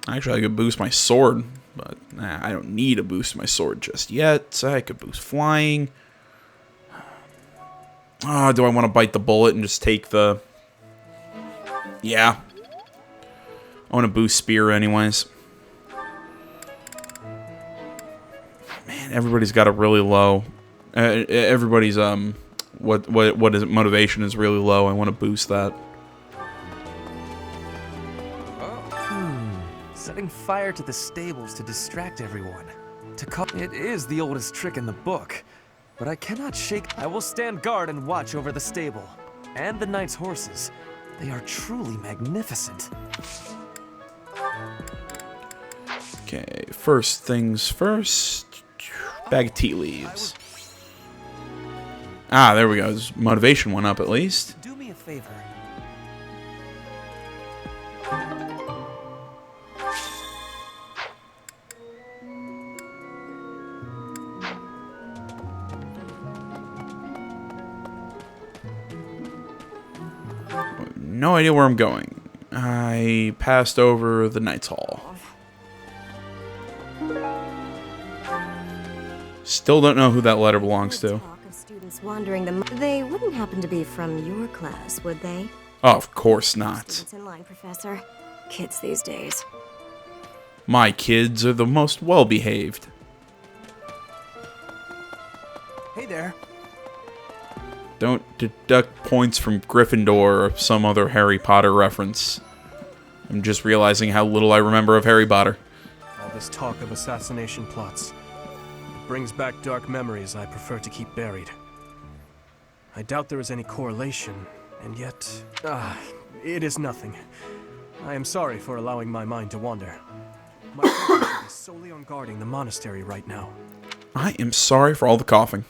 Actually, I could boost my sword, but I don't need to boost my sword just yet. I could boost flying. Oh, do I want to bite the bullet and just take the... Yeah. I want to boost Spear anyways. Man, everybody's got a really low... everybody's, what is it? Motivation is really low. I want to boost that. Setting fire to the stables to distract everyone. It is the oldest trick in the book, but I cannot shake... I will stand guard and watch over the stable. And the knight's horses. They are truly magnificent. Okay, first things first. Bag of tea leaves. Ah, there we go. His motivation went up at least. Do me a favor. No idea where I'm going. I passed over the Knight's Hall. Still don't know who that letter belongs to. Students wandering they wouldn't happen to be from your class, would they? Oh, of course not. Students in line, Professor. Kids these days. My kids are the most well-behaved. Hey there. Don't deduct points from Gryffindor or some other Harry Potter reference. I'm just realizing how little I remember of Harry Potter. All this talk of assassination plots. It brings back dark memories I prefer to keep buried. I doubt there is any correlation, and yet... it is nothing. I am sorry for allowing my mind to wander. My focus is solely on guarding the monastery right now. I am sorry for all the coughing.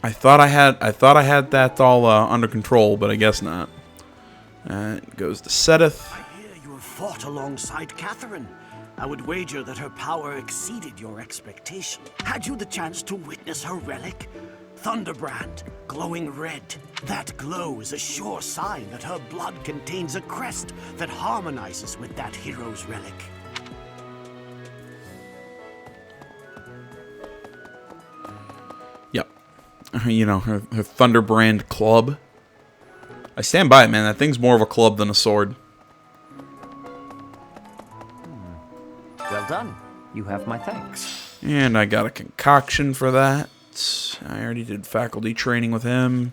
I thought I had that all under control, but I guess not. It goes to Sedith. I hear you have fought alongside Catherine. I would wager that her power exceeded your expectation. Had you the chance to witness her relic? Thunderbrand, glowing red. That glow is a sure sign that her blood contains a crest that harmonizes with that hero's relic. Yep. You know, her Thunderbrand club. I stand by it, man. That thing's more of a club than a sword. Well done. You have my thanks. And I got a concoction for that. I already did faculty training with him.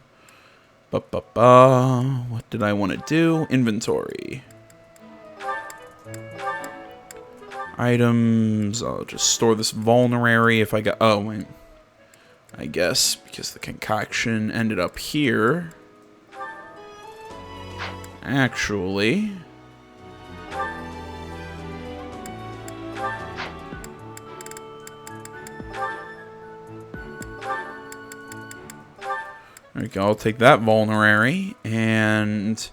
What did I want to do? Inventory. Items. I'll just store this vulnerary if I got... Oh, wait. I guess because the concoction ended up here. Actually... There we go. I'll take that vulnerary and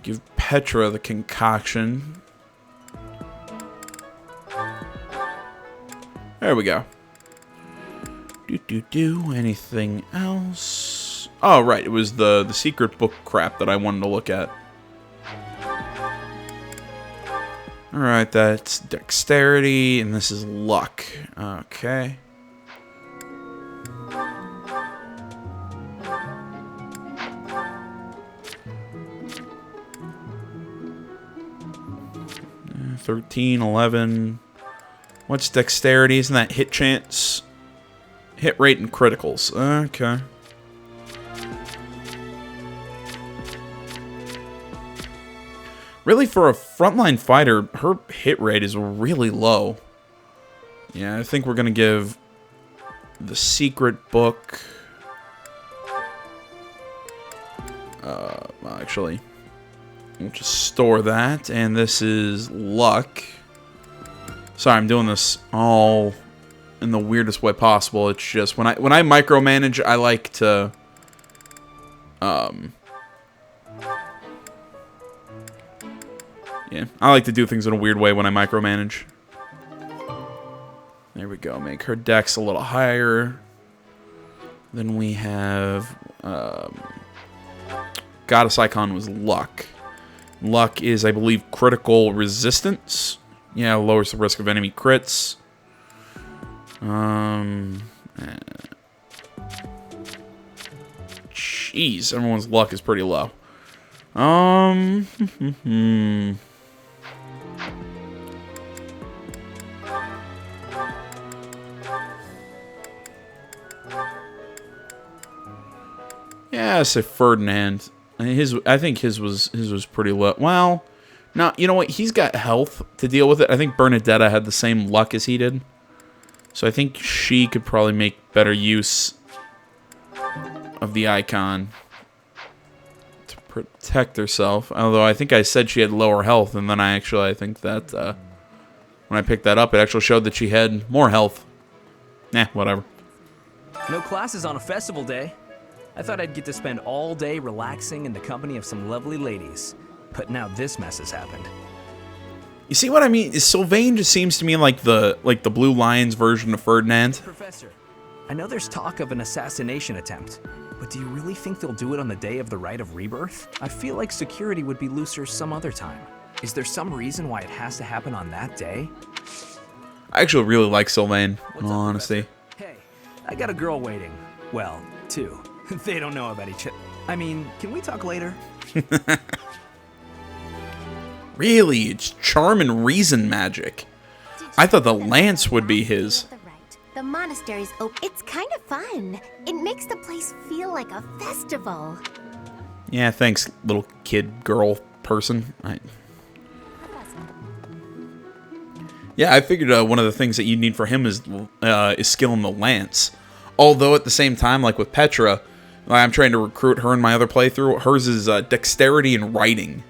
give Petra the concoction. There we go. Anything else? Oh, right. It was the secret book crap that I wanted to look at. Alright, that's dexterity, and this is luck. Okay. Uh, 13, 11. What's dexterity? Isn't that hit chance? Hit rate and criticals. Okay. Really, for a frontline fighter, her hit rate is really low. Yeah, I think we're going to give the secret book... well, actually, we'll just store that. And this is luck. Sorry, I'm doing this all in the weirdest way possible. It's just when I micromanage, I like to yeah, I like to do things in a weird way when I micromanage. There we go. Make her dex a little higher. Then we have Goddess Icon was luck. Luck is, I believe, critical resistance. Yeah, lowers the risk of enemy crits. Jeez, everyone's luck is pretty low. Yeah, say Ferdinand. I think his was pretty low. Well, no, you know what? He's got health to deal with it. I think Bernadette had the same luck as he did. So I think she could probably make better use of the icon to protect herself. Although I think I said she had lower health, and then I think that when I picked that up, it actually showed that she had more health. Nah, whatever. No classes on a festival day. I thought I'd get to spend all day relaxing in the company of some lovely ladies. But now this mess has happened. You see what I mean? Sylvain just seems to me like the Blue Lions version of Ferdinand. Professor, I know there's talk of an assassination attempt, but do you really think they'll do it on the day of the Rite of Rebirth? I feel like security would be looser some other time. Is there some reason why it has to happen on that day? I actually really like Sylvain, in all honesty. Hey, I got a girl waiting. Well, two. They don't know about each other. I mean, can we talk later? Really? It's charm and reason magic. I thought the lance would be his. The monastery's open. It's kind of fun. It makes the place feel like a festival. Yeah, thanks, little kid, girl, person. Yeah, I figured one of the things that you need for him is skill in the lance. Although at the same time, like with Petra, I'm trying to recruit her in my other playthrough. Hers is dexterity and writing.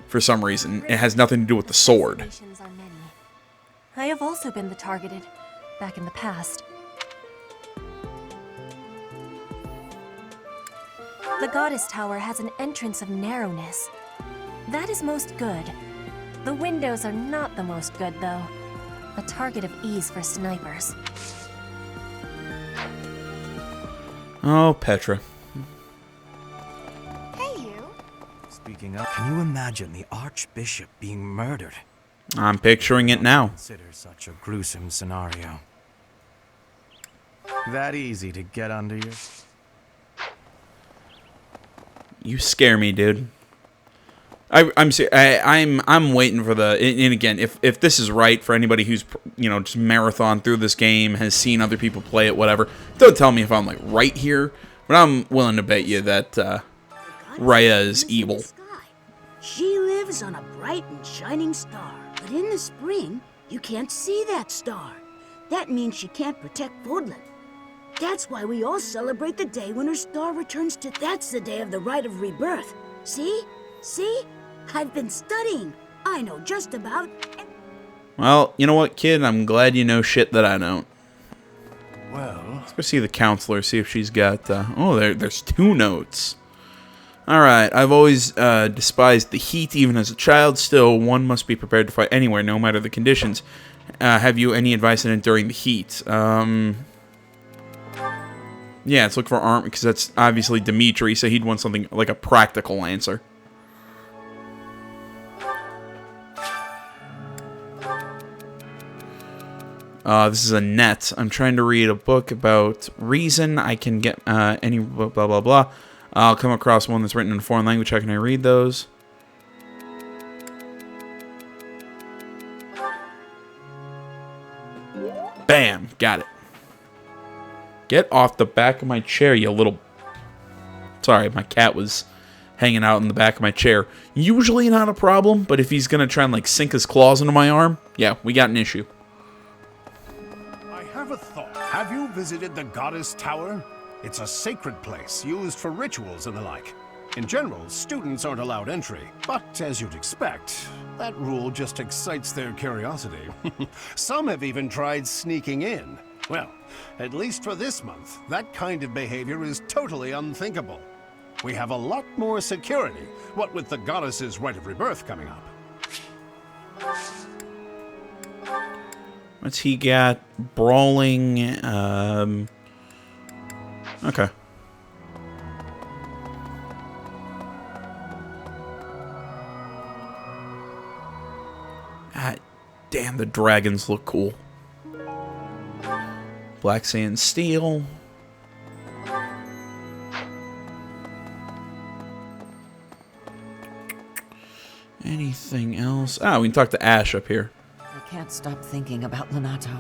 For some reason, it has nothing to do with the sword. I have also been the targeted, back in the past. The Goddess Tower has an entrance of narrowness. That is most good. The windows are not the most good, though. A target of ease for snipers. Oh, Petra. Speaking of, can you imagine the Archbishop being murdered? I'm picturing it now. Consider such a gruesome scenario. That easy to get under you? You scare me, dude. I'm waiting for the. And again, if this is right for anybody who's just marathon through this game, has seen other people play it, whatever. Don't tell me if I'm like right here. But I'm willing to bet you that Rhea is evil. She lives on a bright and shining star. But in the spring, you can't see that star. That means she can't protect Fodlan. That's why we all celebrate the day when her star returns to... That's the day of the rite of rebirth. See? See? I've been studying. I know just about... Well, you know what, kid? I'm glad you know shit that I don't. Well... Let's go see the counselor, see if she's got... oh, there's 2 notes. Alright, I've always despised the heat even as a child. Still, one must be prepared to fight anywhere, no matter the conditions. Have you any advice on enduring the heat? Yeah, let's look for armor, because that's obviously Dimitri, so he'd want something like a practical answer. This is a net. I'm trying to read a book about reason. I can get any blah, blah, blah. I'll come across one that's written in a foreign language. How can I read those? Bam! Got it. Get off the back of my chair, you little... Sorry, my cat was hanging out in the back of my chair. Usually not a problem, but if he's gonna try and, like, sink his claws into my arm, yeah, we got an issue. I have a thought. Have you visited the Goddess Tower? It's a sacred place used for rituals and the like. In general, students aren't allowed entry, but as you'd expect, that rule just excites their curiosity. Some have even tried sneaking in. Well, at least for this month, that kind of behavior is totally unthinkable. We have a lot more security, what with the goddess's rite of rebirth coming up. What's he got? Brawling, okay. Ah, damn, the dragons look cool. Black sand steel. Anything else? Ah, we can talk to Ash up here. I can't stop thinking about Lonato.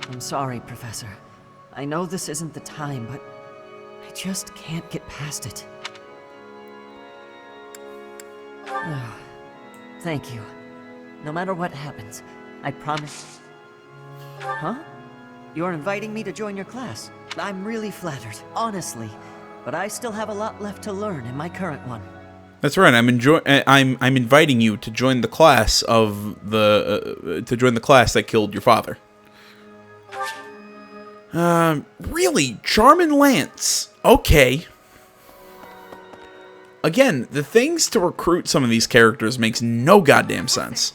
I'm sorry, Professor. I know this isn't the time, but I just can't get past it. Thank you. No matter what happens, I promise. Huh? You're inviting me to join your class. I'm really flattered, honestly. But I still have a lot left to learn in my current one. That's right. I'm inviting you to join the class of the to join the class that killed your father. Really, Charm and Lance. Okay. Again, the things to recruit some of these characters makes no goddamn sense.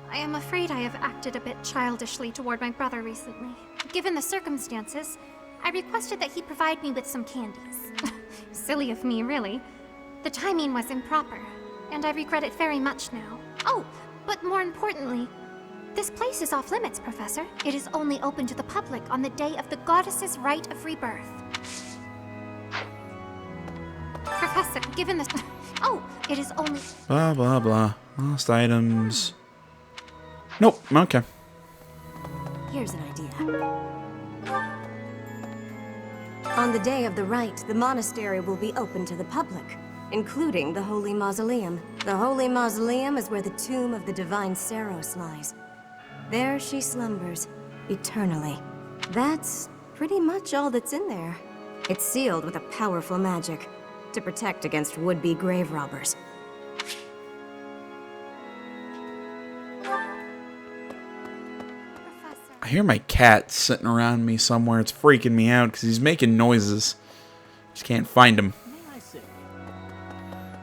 I am afraid I have acted a bit childishly toward my brother recently. Given the circumstances, I requested that he provide me with some candies. Silly of me, really. The timing was improper, and I regret it very much now. Oh, but more importantly, this place is off limits, Professor. It is only open to the public on the day of the goddess's rite of rebirth. Professor, given this... Oh, it is only... Blah, blah, blah. Lost items. Nope, okay. Here's an idea. On the day of the rite, the monastery will be open to the public, including the Holy Mausoleum. The Holy Mausoleum is where the tomb of the divine Saros lies. There she slumbers, eternally. That's pretty much all that's in there. It's sealed with a powerful magic to protect against would-be grave robbers. I hear my cat sitting around me somewhere. It's freaking me out because he's making noises. Just can't find him. Let's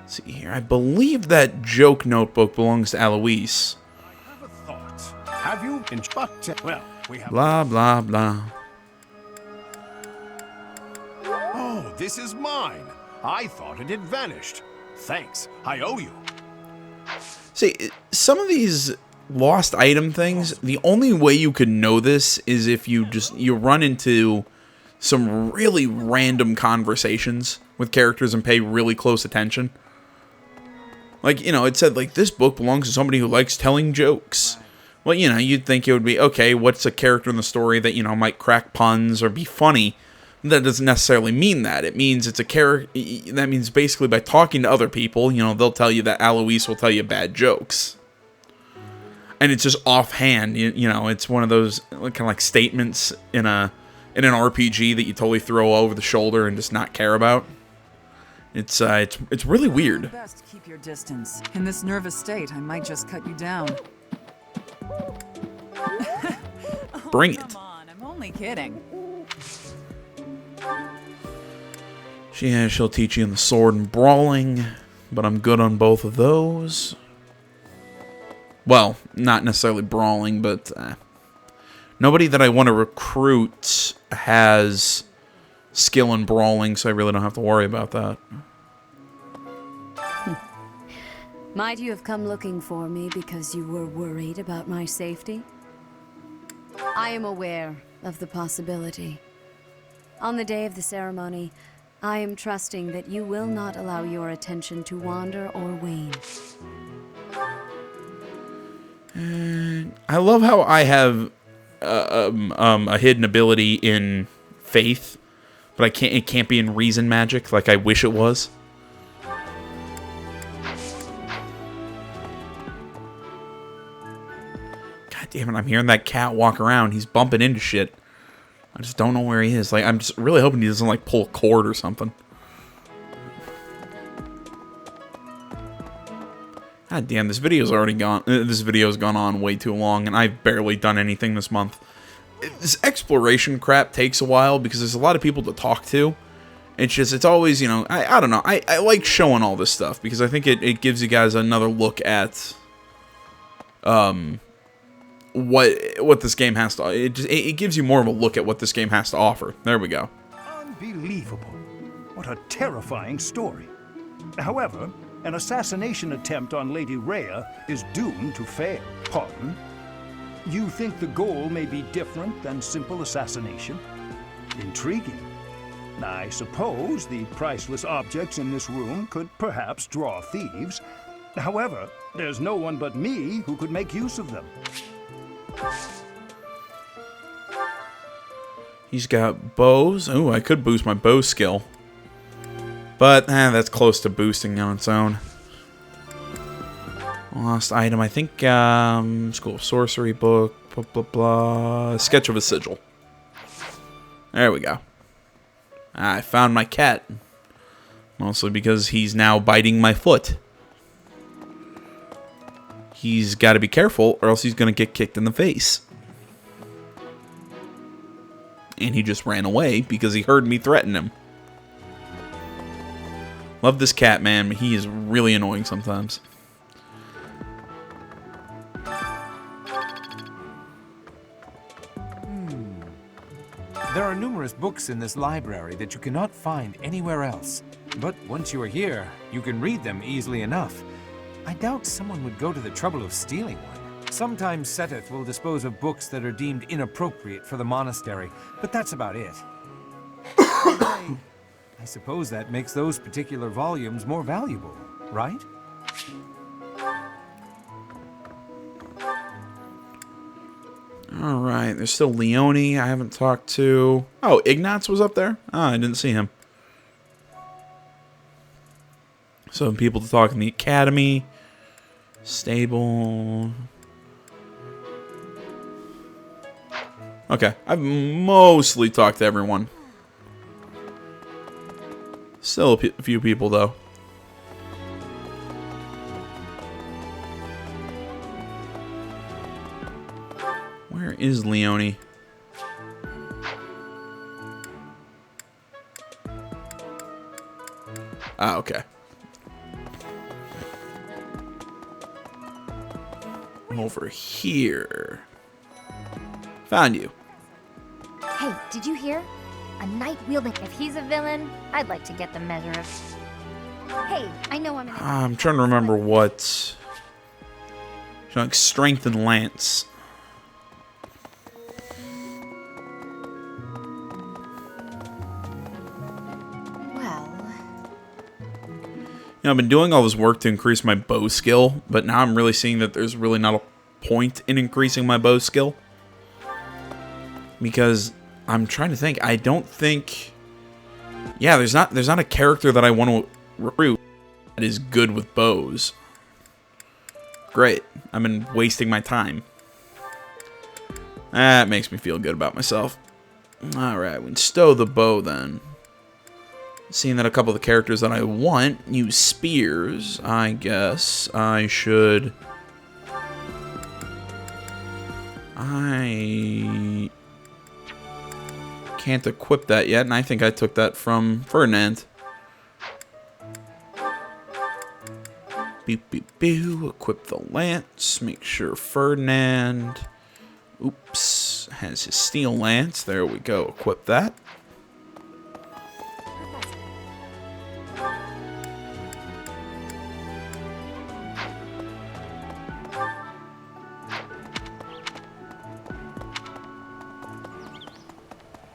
see here. I believe that joke notebook belongs to Alois. Have you? Well, we have... Blah, blah, blah. Oh, this is mine. I thought it had vanished. Thanks. I owe you. See, some of these lost item things, the only way you could know this is if you run into some really random conversations with characters and pay really close attention. Like, you know, it said, like, this book belongs to somebody who likes telling jokes. Well, you know, you'd think it would be, okay, what's a character in the story that, you know, might crack puns or be funny? that doesn't necessarily mean that. It means it's a character. That means basically by talking to other people, you know, they'll tell you that Alois will tell you bad jokes. And it's just offhand, you know, it's one of those kind of like statements in an RPG that you totally throw over the shoulder and just not care about. It's really weird. Best keep your distance. In this nervous state, I might just cut you down. Bring it. Come on, I'm only kidding. She'll teach you in the sword and brawling, but I'm good on both of those. Well, not necessarily brawling, but nobody that I want to recruit has skill in brawling, so I really don't have to worry about that. Might you have come looking for me because you were worried about my safety? I am aware of the possibility. On the day of the ceremony, I am trusting that you will not allow your attention to wander or wane. I love how I have a hidden ability in faith, but it can't be in reason magic like I wish it was. God damn it, I'm hearing that cat walk around. He's bumping into shit. I just don't know where he is. Like, I'm just really hoping he doesn't like pull a cord or something. God damn, this video's already gone. This video's gone on way too long, and I've barely done anything this month. This exploration crap takes a while because there's a lot of people to talk to. It's always, you know, I don't know. I like showing all this stuff because I think it gives you guys another look at what this game has to. It gives you more of a look at what this game has to offer. There we go. Unbelievable. What a terrifying story. However, an assassination attempt on Lady Rhea is doomed to fail. Pardon? You think the goal may be different than simple assassination? Intriguing. I suppose the priceless objects in this room could perhaps draw thieves. However, there's no one but me who could make use of them. He's got bows. Oh, I could boost my bow skill. But, that's close to boosting on its own. Lost item, I think, School of Sorcery book, blah, blah, blah. Sketch of a Sigil. There we go. I found my cat. Mostly because he's now biting my foot. He's got to be careful, or else he's going to get kicked in the face. And he just ran away because he heard me threaten him. Love this cat, man. He is really annoying sometimes. There are numerous books in this library that you cannot find anywhere else. But once you are here, you can read them easily enough. I doubt someone would go to the trouble of stealing one. Sometimes Seteth will dispose of books that are deemed inappropriate for the monastery, but that's about it. I suppose that makes those particular volumes more valuable, right? Alright, there's still Leone I haven't talked to. Oh, Ignatz was up there? Oh, I didn't see him. Some people to talk in the academy. Stable. Okay, I've mostly talked to everyone. Still a few people, though. Where is Leone? Ah, okay. Over here. Found you. Hey, did you hear? A knight wielding. If he's a villain, I'd like to get the measure of. Hey, I know I'm. I'm trying to remember what. Like strength and lance. You know, I've been doing all this work to increase my bow skill, but now I'm really seeing that there's really not a point in increasing my bow skill. Because I'm trying to think. I don't think Yeah, there's not a character that I want to recruit that is good with bows. Great. I've been wasting my time. That makes me feel good about myself. Alright, we can stow the bow then. Seeing that a couple of the characters that I want use spears, I guess I should... I can't equip that yet, and I think I took that from Ferdinand. Boop, boop, boo. Equip the lance. Make sure Ferdinand... Oops. Has his steel lance. There we go. Equip that.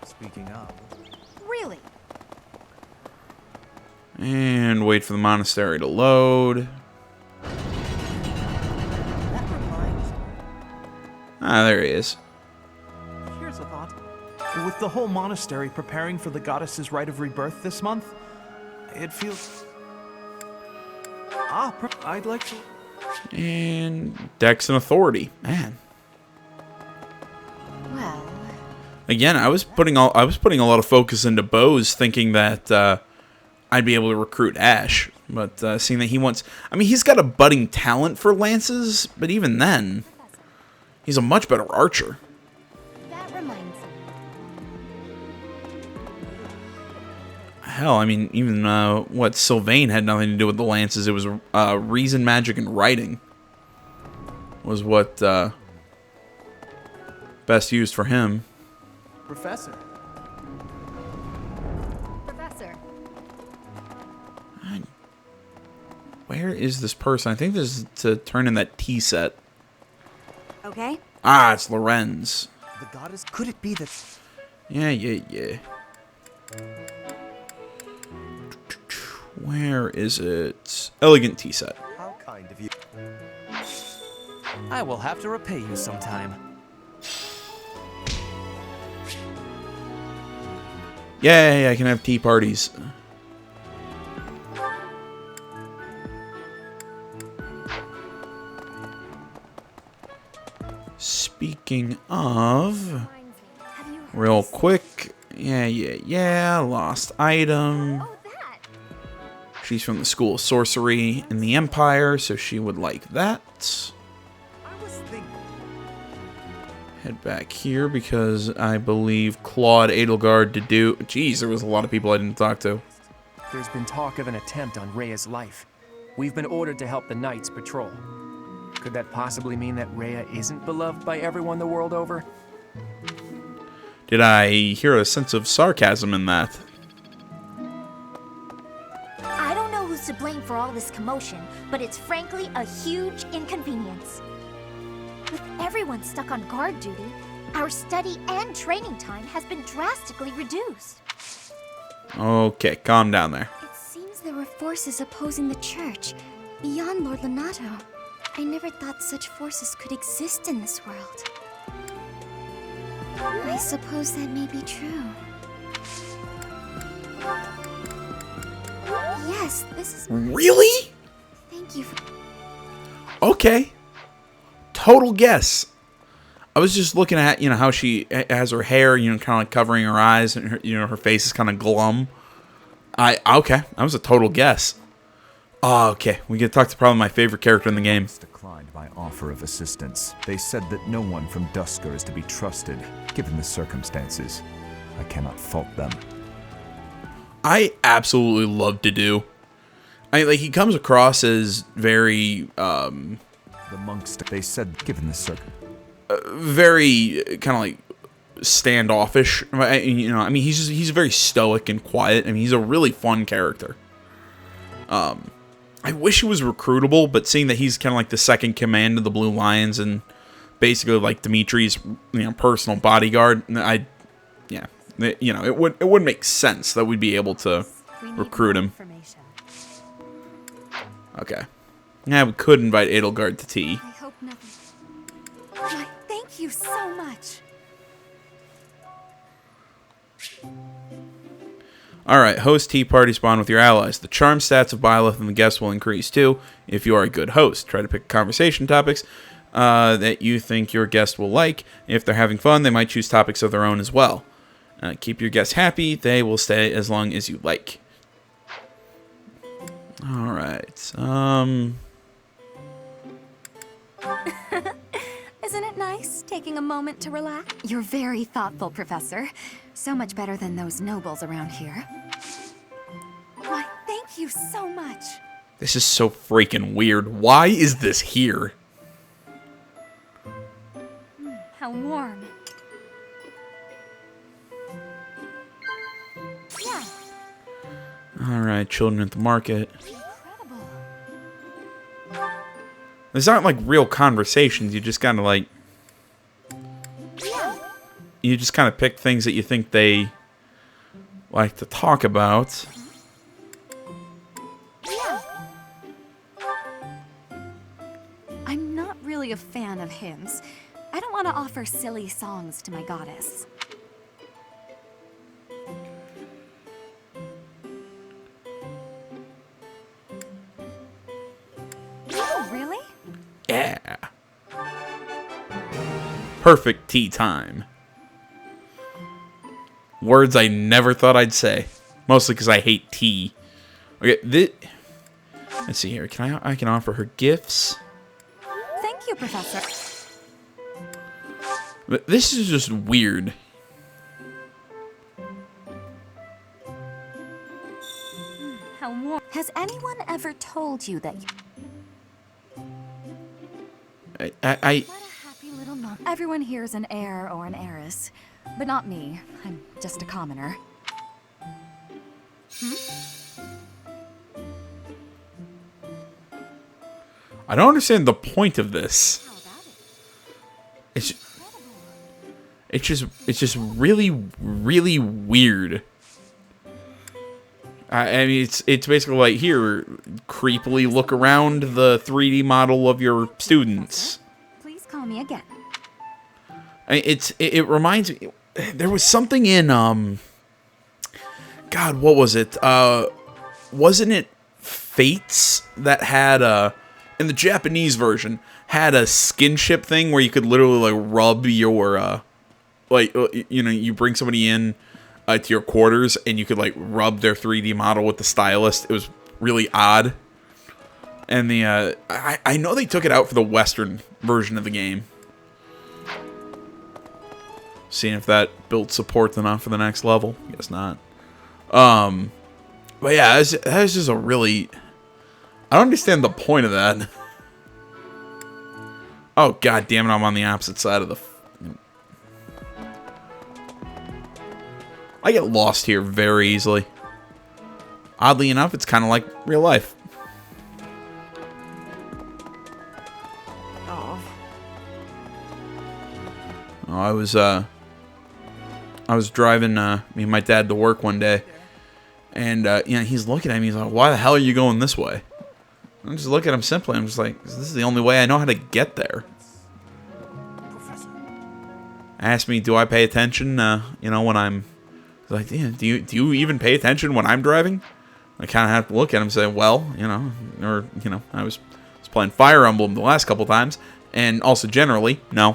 Speaking of... Really? And wait for the monastery to load. Ah, there he is. Here's a thought. With the whole monastery preparing for the goddess's rite of rebirth this month, it feels... I'd like to... And Dex and Authority. Man. Well... Again, I was putting a lot of focus into bows, thinking that I'd be able to recruit Ash. But seeing that he wants... I mean, he's got a budding talent for lances, but even then... He's a much better archer. That reminds me. Hell, I mean, even what Sylvain had nothing to do with the lances. It was reason, magic, and writing was what best used for him. Professor. Where is this person? I think this is to turn in that tea set. Okay. Ah, it's Lorenz. The goddess? Could it be that... Yeah. Where is it? Elegant tea set. How kind of you. I will have to repay you sometime. Yay, I can have tea parties. Speaking of, real quick, yeah, lost item. She's from the School of Sorcery in the Empire, so she would like that. Head back here because I believe Claude Edelgard to do... Jeez, there was a lot of people I didn't talk to. There's been talk of an attempt on Rhea's life. We've been ordered to help the Knights patrol. Could that possibly mean that Rhea isn't beloved by everyone the world over? Did I hear a sense of sarcasm in that? I don't know who's to blame for all this commotion, but it's frankly a huge inconvenience. With everyone stuck on guard duty, our study and training time has been drastically reduced. Okay, calm down there. It seems there were forces opposing the church, beyond Lord Lonato. I never thought such forces could exist in this world. I suppose that may be true. Yes, this is... Really? Thank you for... Okay. Total guess. I was just looking at, how she has her hair, kind of like covering her eyes, and her, her face is kind of glum. Okay, that was a total guess. Oh, okay. We get to talk to probably my favorite character in the game. Declined my offer of assistance. They said that no one from Dusker is to be trusted, given the circumstances. I cannot fault them. I absolutely love to do. He comes across as very, The monks, they said, given the very kind of like standoffish. He's very stoic and quiet. I mean, he's a really fun character. I wish he was recruitable, but seeing that he's kind of like the second command of the Blue Lions and basically like Dimitri's, personal bodyguard, it would make sense that we'd be able to recruit him. Okay. Yeah, we could invite Edelgard to tea. I hope nothing. Why, thank you so much. Alright, host tea party spawn with your allies. The charm stats of Byleth and the guests will increase too if you are a good host. Try to pick conversation topics that you think your guest will like. If they're having fun, they might choose topics of their own as well. Keep your guests happy. They will stay as long as you like. Alright. Isn't it nice taking a moment to relax? You're very thoughtful, Professor. So much better than those nobles around here. Why, thank you so much. This is so freaking weird. Why is this here? How warm. Yeah. Alright, children at the market. These aren't like real conversations. You just kind of like... You just kind of pick things that you think they like to talk about. I'm not really a fan of hymns. I don't want to offer silly songs to my goddess. Oh, really? Yeah. Perfect tea time. Words I never thought I'd say. Mostly because I hate tea. Okay, let's see here. I can offer her gifts. Thank you, Professor. But this is just weird. How warm. Has anyone ever told you that I What a happy little mom. Everyone here is an heir or an heiress. But not me. I'm just a commoner. I don't understand the point of this. It's just really weird. I mean, it's basically like, here, creepily look around the 3D model of your students. Please call me again. It reminds me, there was something in God, what was it? Wasn't it Fates that had in the Japanese version had a skinship thing where you could literally like rub your you bring somebody in to your quarters and you could like rub their 3D model with the stylus. It was really odd. And I know they took it out for the Western version of the game. Seeing if that built support enough for the next level. Guess not. But yeah, that was just a really... I don't understand the point of that. Oh, god damn it, I'm on the opposite side of the... I get lost here very easily. Oddly enough, it's kind of like real life. Oh, I was driving me and my dad to work one day, and he's looking at me. He's like, "Why the hell are you going this way?" I'm just looking at him simply. I'm just like, "This is the only way I know how to get there." Ask me, do I pay attention? When I'm like, yeah, do you even pay attention when I'm driving? I kind of have to look at him and say, well, I was playing Fire Emblem the last couple times, and also generally, no.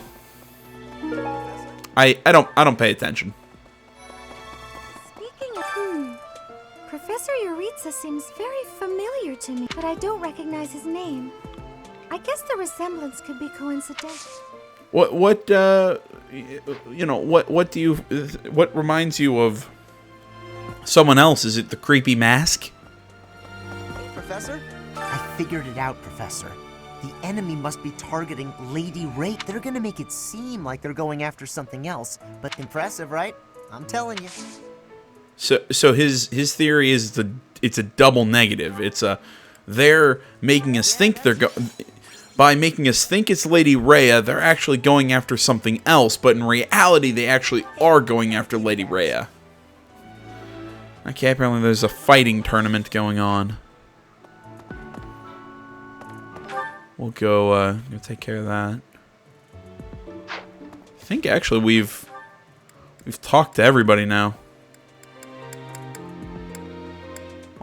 I don't pay attention. Speaking of Professor Yuritsa seems very familiar to me, but I don't recognize his name. I guess the resemblance could be coincidental. What reminds you of someone else? Is it the creepy mask? Professor? I figured it out, Professor. The enemy must be targeting Lady Ray. They're gonna make it seem like they're going after something else, but impressive, right? I'm telling you. So his theory is it's a double negative. It's they're making us think by making us think it's Lady Rhea, they're actually going after something else, but in reality, they actually are going after Lady Rhea. Okay, apparently there's a fighting tournament going on. We'll go take care of that. I think actually we've talked to everybody now.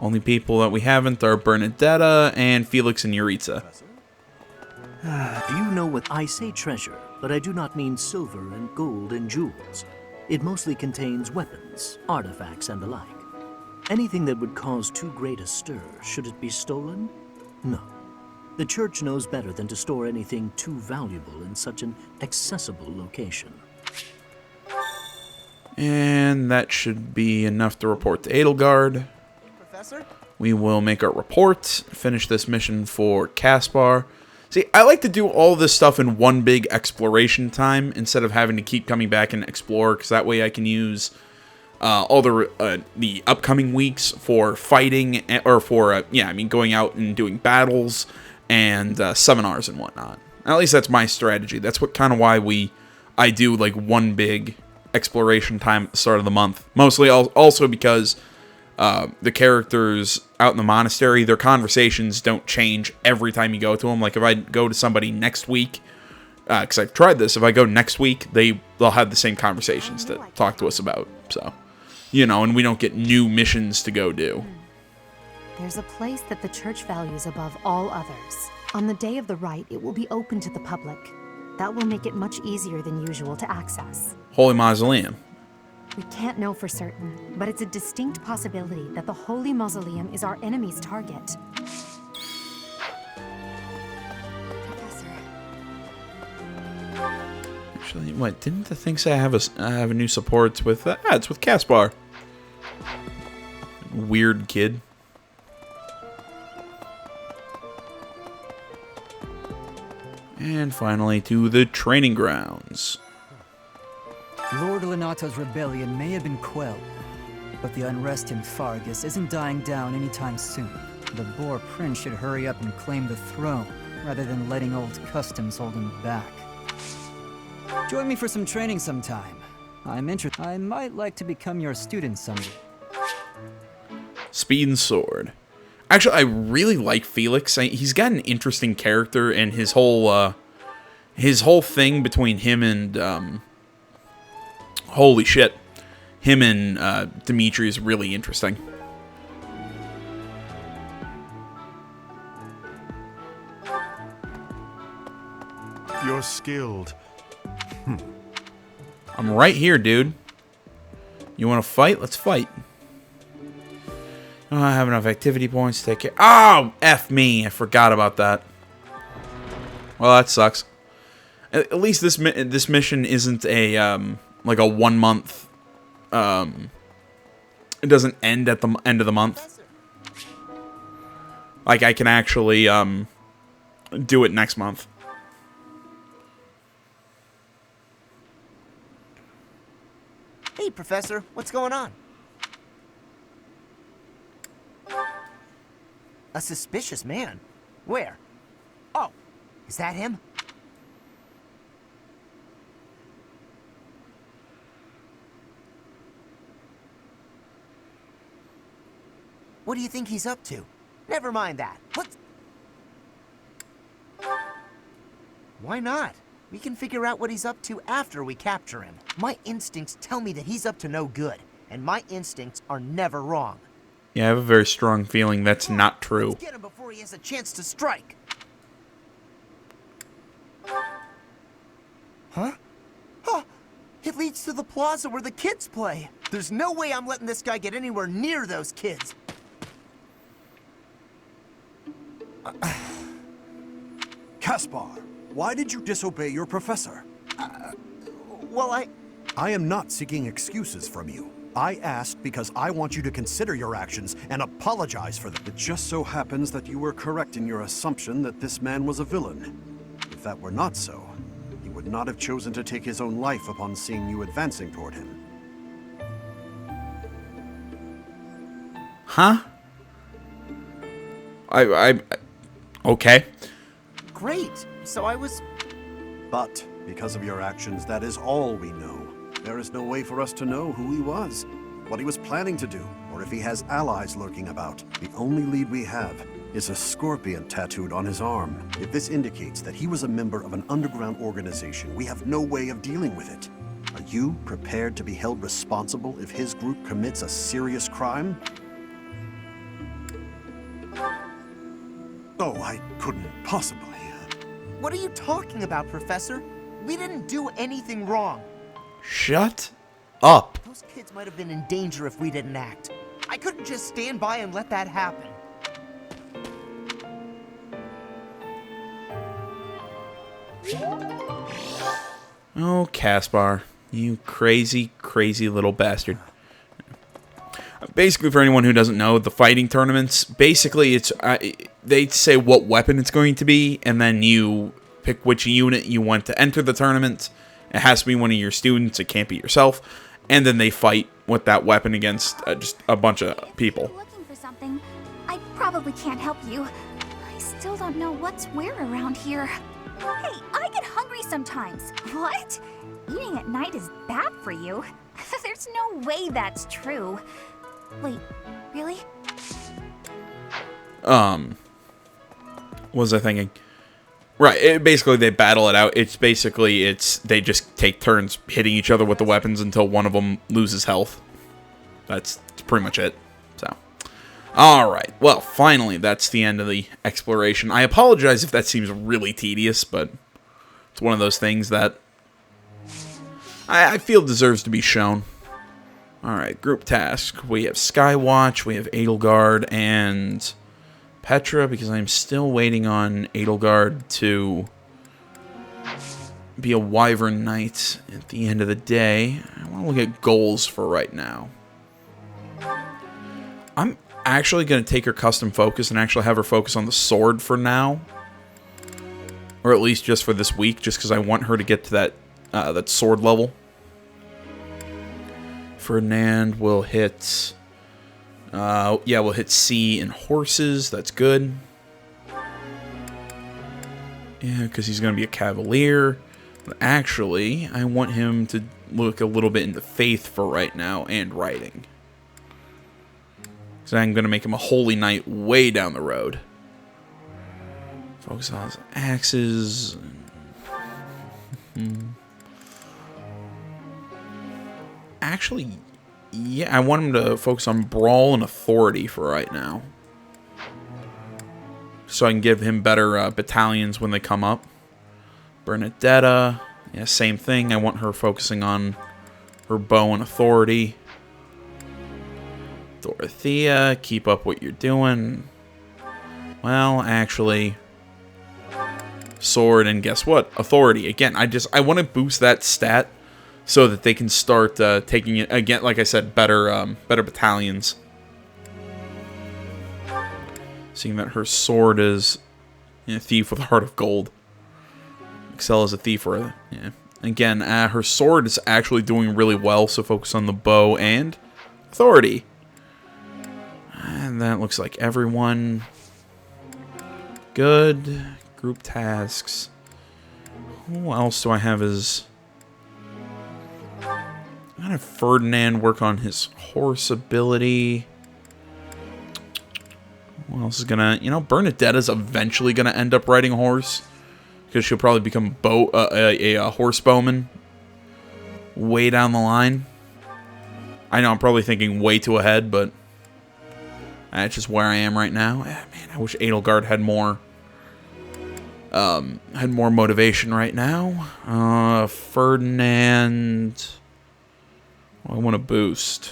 Only people that we haven't are Bernadette and Felix and Yuritsa. You know what I say treasure, but I do not mean silver and gold and jewels. It mostly contains weapons, artifacts, and the like. Anything that would cause too great a stir, should it be stolen? No. The church knows better than to store anything too valuable in such an accessible location. And that should be enough to report to Edelgard. Professor? We will make our report, finish this mission for Caspar. See, I like to do all this stuff in one big exploration time instead of having to keep coming back and explore, because that way I can use all the upcoming weeks for fighting, or for, going out and doing battles and seminars and whatnot. At least that's my strategy. That's what kind of why I do like one big exploration time at the start of the month. Mostly also because the characters out in the monastery, their conversations don't change every time you go to them. Like if I go to somebody next week, because I've tried this, if I go next week, they'll have the same conversations to talk to us about. So, and we don't get new missions to go do. There's a place that the church values above all others. On the day of the rite, it will be open to the public. That will make it much easier than usual to access. Holy Mausoleum. We can't know for certain, but it's a distinct possibility that the Holy Mausoleum is our enemy's target. Actually, what, didn't the thing say I have a new support with... it's with Caspar. Weird kid. And finally to the training grounds. Lord Lenato's rebellion may have been quelled, but the unrest in Fargus isn't dying down anytime soon. The Boar Prince should hurry up and claim the throne, rather than letting old customs hold him back. Join me for some training sometime. I'm interested. I might like to become your student someday. Speed and sword. Actually, I really like Felix. He's got an interesting character, and his whole thing between him and holy shit, him and Dimitri is really interesting. You're skilled. I'm right here, dude. You want to fight? Let's fight. I don't have enough activity points to take care. Oh, F me. I forgot about that. Well, that sucks. At least this mission isn't a like a 1 month. It doesn't end at the end of the month. Like I can actually do it next month. Hey, Professor, what's going on? A suspicious man? Where? Oh, is that him? What do you think he's up to? Never mind that. Why not? We can figure out what he's up to after we capture him. My instincts tell me that he's up to no good, and my instincts are never wrong. Yeah, I have a very strong feeling that's not true. Let's get him before he has a chance to strike. Huh? Huh? It leads to the plaza where the kids play. There's no way I'm letting this guy get anywhere near those kids. Caspar, why did you disobey your professor? Well, I am not seeking excuses from you. I asked because I want you to consider your actions and apologize for them. It just so happens that you were correct in your assumption that this man was a villain. If that were not so, he would not have chosen to take his own life upon seeing you advancing toward him. Huh? Okay. Great. So I was... But, because of your actions, that is all we know. There is no way for us to know who he was, what he was planning to do, or if he has allies lurking about. The only lead we have is a scorpion tattooed on his arm. If this indicates that he was a member of an underground organization, we have no way of dealing with it. Are you prepared to be held responsible if his group commits a serious crime? Oh, I couldn't possibly. What are you talking about, Professor? We didn't do anything wrong. Shut up. Those kids might have been in danger if we didn't act. I couldn't just stand by and let that happen. Oh, Caspar, you crazy, crazy little bastard. Basically, for anyone who doesn't know, the fighting tournaments, basically, it's they say what weapon it's going to be, and then you pick which unit you want to enter the tournament. It has to be one of your students. It can't be yourself. And then they fight with that weapon against just a bunch of people. If you're looking for something, I probably can't help you. I still don't know what's where around here. Hey, I get hungry sometimes. What? Eating at night is bad for you? There's no way that's true. Wait, really? What was I thinking? Right, basically they battle it out. It's basically, they just take turns hitting each other with the weapons until one of them loses health. That's pretty much it. So, alright, well, finally, that's the end of the exploration. I apologize if that seems really tedious, but it's one of those things that I feel deserves to be shown. Alright, group task. We have Skywatch, we have Edelgard, and Petra, because I'm still waiting on Edelgard to be a Wyvern Knight at the end of the day. I want to look at goals for right now. I'm actually going to take her custom focus and actually have her focus on the sword for now. Or at least just for this week, just because I want her to get to that sword level. Ferdinand will hit... yeah, we'll hit C in horses. That's good. Yeah, because he's going to be a cavalier. But actually, I want him to look a little bit into faith for right now and writing. So I'm going to make him a holy knight way down the road. Focus on his axes. Actually, yeah, I want him to focus on brawl and authority for right now. So I can give him better battalions when they come up. Bernadette, yeah, same thing. I want her focusing on her bow and authority. Dorothea, keep up what you're doing. Well, actually, sword and guess what? Authority. Again, I want to boost that stat so that they can start taking it again. Like I said, better battalions. Seeing that her sword is a thief with a heart of gold. Excel as a thief, or yeah. Again, her sword is actually doing really well. So focus on the bow and authority. And that looks like everyone. Good. Group tasks. Who else do I have as... I'm going to have Ferdinand work on his horse ability. Who else is going to... You know, Bernadette is eventually going to end up riding a horse. Because she'll probably become a horse bowman. Way down the line. I know I'm probably thinking way too ahead, but... That's just where I am right now. Man, I wish Edelgard had more motivation right now. Ferdinand. Well, I want to boost.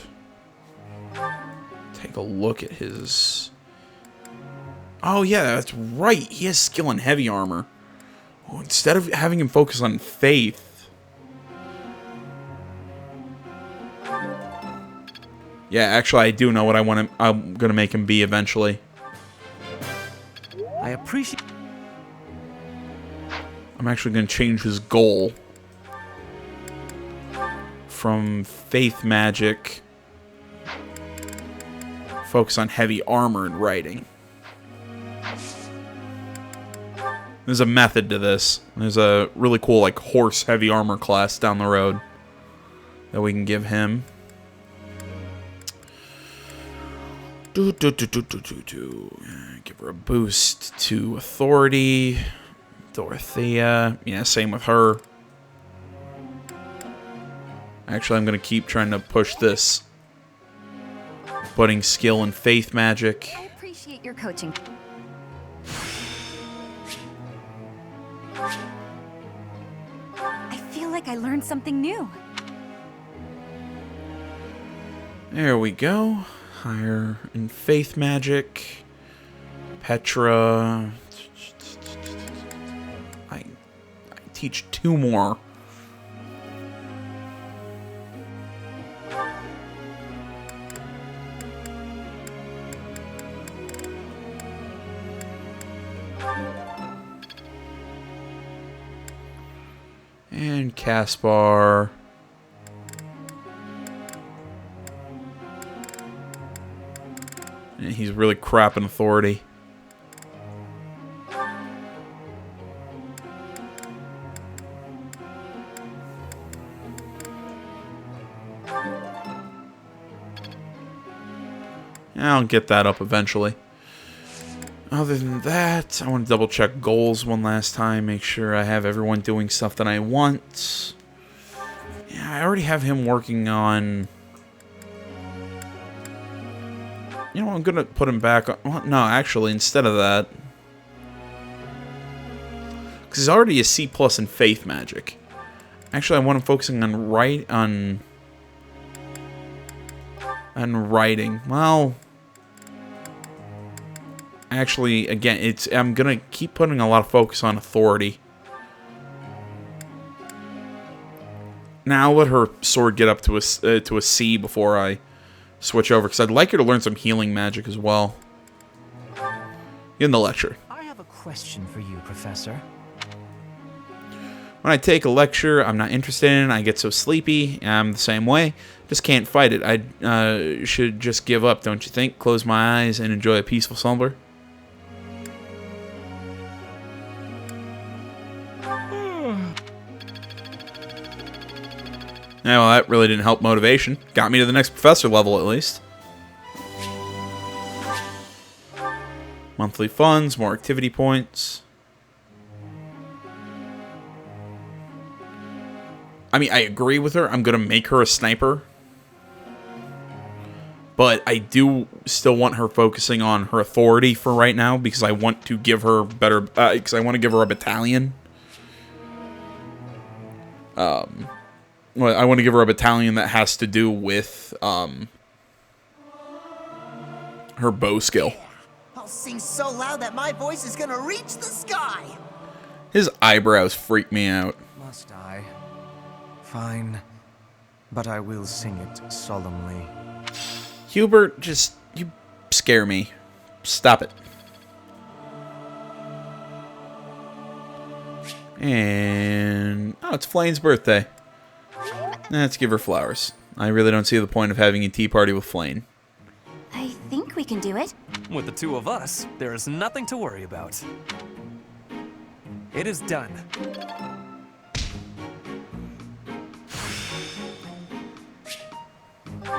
Take a look at his. Oh yeah, that's right. He has skill in heavy armor. Oh, instead of having him focus on faith. Yeah, actually, I do know what I want him. I'm gonna make him be eventually. I appreciate. I'm actually gonna change his goal from faith magic. Focus on heavy armor and writing. There's a method to this. There's a really cool like horse heavy armor class down the road that we can give him. Give her a boost to authority. Dorothea. Yeah, same with her. Actually, I'm going to keep trying to push this. Putting skill in faith magic. I appreciate your coaching. learn something new. There we go. Higher in faith magic. Petra. I teach 2 more. And Caspar. And he's really crap in authority. I'll get that up eventually. Other than that, I want to double check goals one last time, make sure I have everyone doing stuff that I want. Yeah, I already have him working on... You know, I'm going to put him back on... Well, no, actually, instead of that... Because he's already a C+ in Faith Magic. Actually, I want him focusing on writing. Well... Actually, again, I'm gonna keep putting a lot of focus on authority. Now I'll let her sword get up to a C before I switch over, because I'd like her to learn some healing magic as well. In the lecture. I have a question for you, Professor. When I take a lecture I'm not interested in, I get so sleepy. I'm the same way. Just can't fight it. I should just give up, don't you think? Close my eyes and enjoy a peaceful slumber. Yeah, well, that really didn't help motivation. Got me to the next professor level, at least. Monthly funds, more activity points. I mean, I agree with her. I'm going to make her a sniper. But I do still want her focusing on her authority for right now, because I want to give her better... because I want to give her a battalion. Well, I want to give her a battalion that has to do with her bow skill. I'll sing so loud that my voice is gonna reach the sky. His eyebrows freak me out. Must I? Fine. But I will sing it solemnly. Hubert, you scare me. Stop it. And... oh, it's Flane's birthday. Let's give her flowers. I really don't see the point of having a tea party with Flane. I think we can do it. With the 2 of us, there is nothing to worry about. It is done.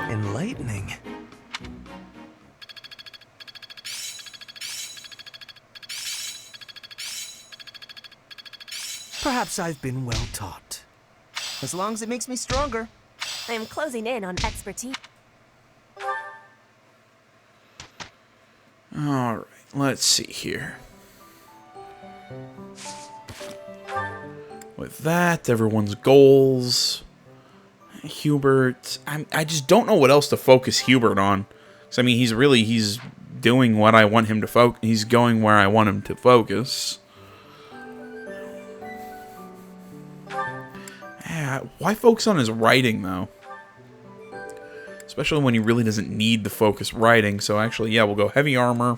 Enlightening. Perhaps I've been well taught. As long as it makes me stronger. I am closing in on expertise. Alright, let's see here. With that, everyone's goals. Hubert. I just don't know what else to focus Hubert on. Because, I mean, he's doing what I want him to focus. He's going where I want him to focus. Yeah, why focus on his writing, though? Especially when he really doesn't need the focus writing. So, actually, yeah, we'll go heavy armor.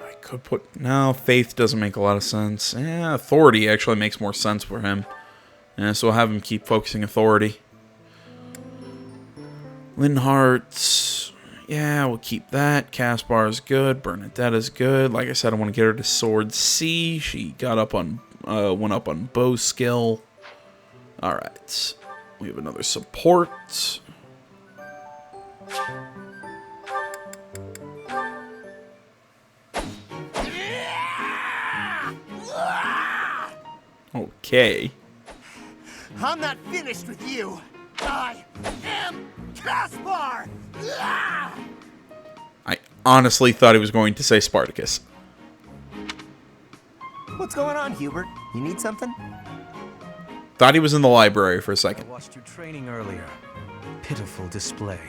I could put... no, faith doesn't make a lot of sense. Yeah, authority actually makes more sense for him. Yeah, so we'll have him keep focusing authority. Linhart, yeah, we'll keep that. Caspar is good. Bernadette is good. Like I said, I want to get her to sword C. She got up on, went up on bow skill. All right, we have another support. Okay. I'm not finished with you. I am Caspar! I honestly thought he was going to say Spartacus. What's going on, Hubert? You need something? Thought he was in the library for a I second. watched you training earlier. Pitiful display.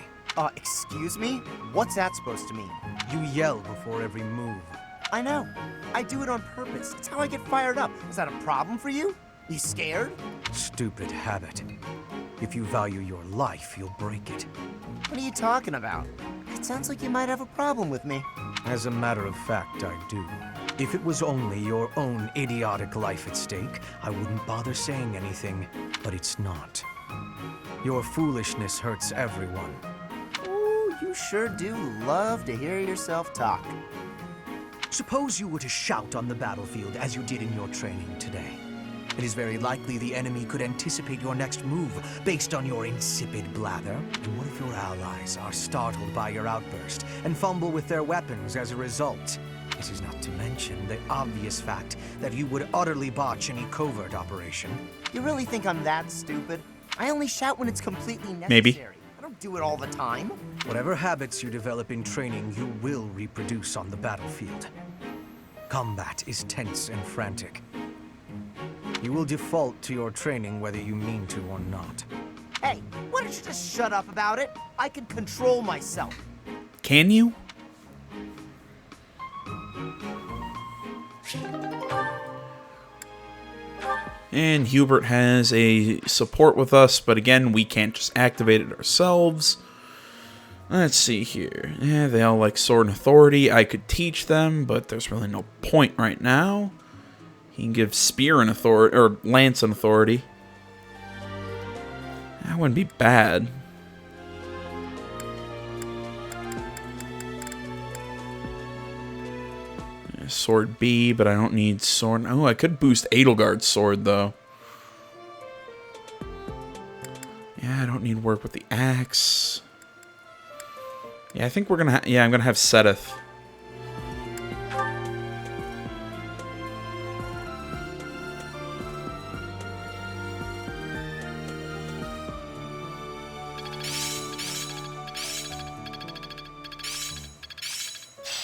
Excuse me? What's that supposed to mean? You yell before every move. I know. I do it on purpose. It's how I get fired up. Is that a problem for you? You scared? Stupid habit. If you value your life, you'll break it. What are you talking about? It sounds like you might have a problem with me. As a matter of fact, I do. If it was only your own idiotic life at stake, I wouldn't bother saying anything, but it's not. Your foolishness hurts everyone. Ooh, you sure do love to hear yourself talk. Suppose you were to shout on the battlefield as you did in your training today. It is very likely the enemy could anticipate your next move based on your insipid blather. And what if your allies are startled by your outburst and fumble with their weapons as a result? This is not to mention the obvious fact that you would utterly botch any covert operation. You really think I'm that stupid? I only shout when it's completely necessary. Maybe. I don't do it all the time. Whatever habits you develop in training, you will reproduce on the battlefield. Combat is tense and frantic. You will default to your training whether you mean to or not. Hey, why don't you just shut up about it? I can control myself. Can you? And Hubert has a support with us, but again, we can't just activate it ourselves. Let's see here. Yeah, they all like sword and authority. I could teach them, but there's really no point right now. He can give spear and authority, or lance and authority. That wouldn't be bad. Sword B, but I don't need sword. Oh, I could boost Edelgard's sword, though. Yeah, I don't need work with the axe. Yeah, I think we're gonna. I'm gonna have Seteth.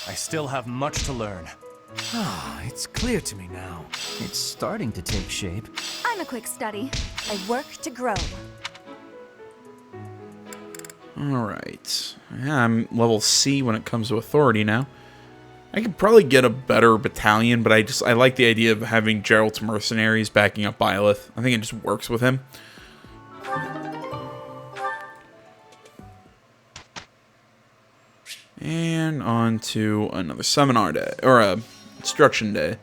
I still have much to learn. It's clear to me now. It's starting to take shape. I'm a quick study. I work to grow. Alright. Yeah, I'm level C when it comes to authority now. I could probably get a better battalion, but I like the idea of having Geralt's mercenaries backing up Byleth. I think it just works with him. And on to another seminar day, or a instruction day.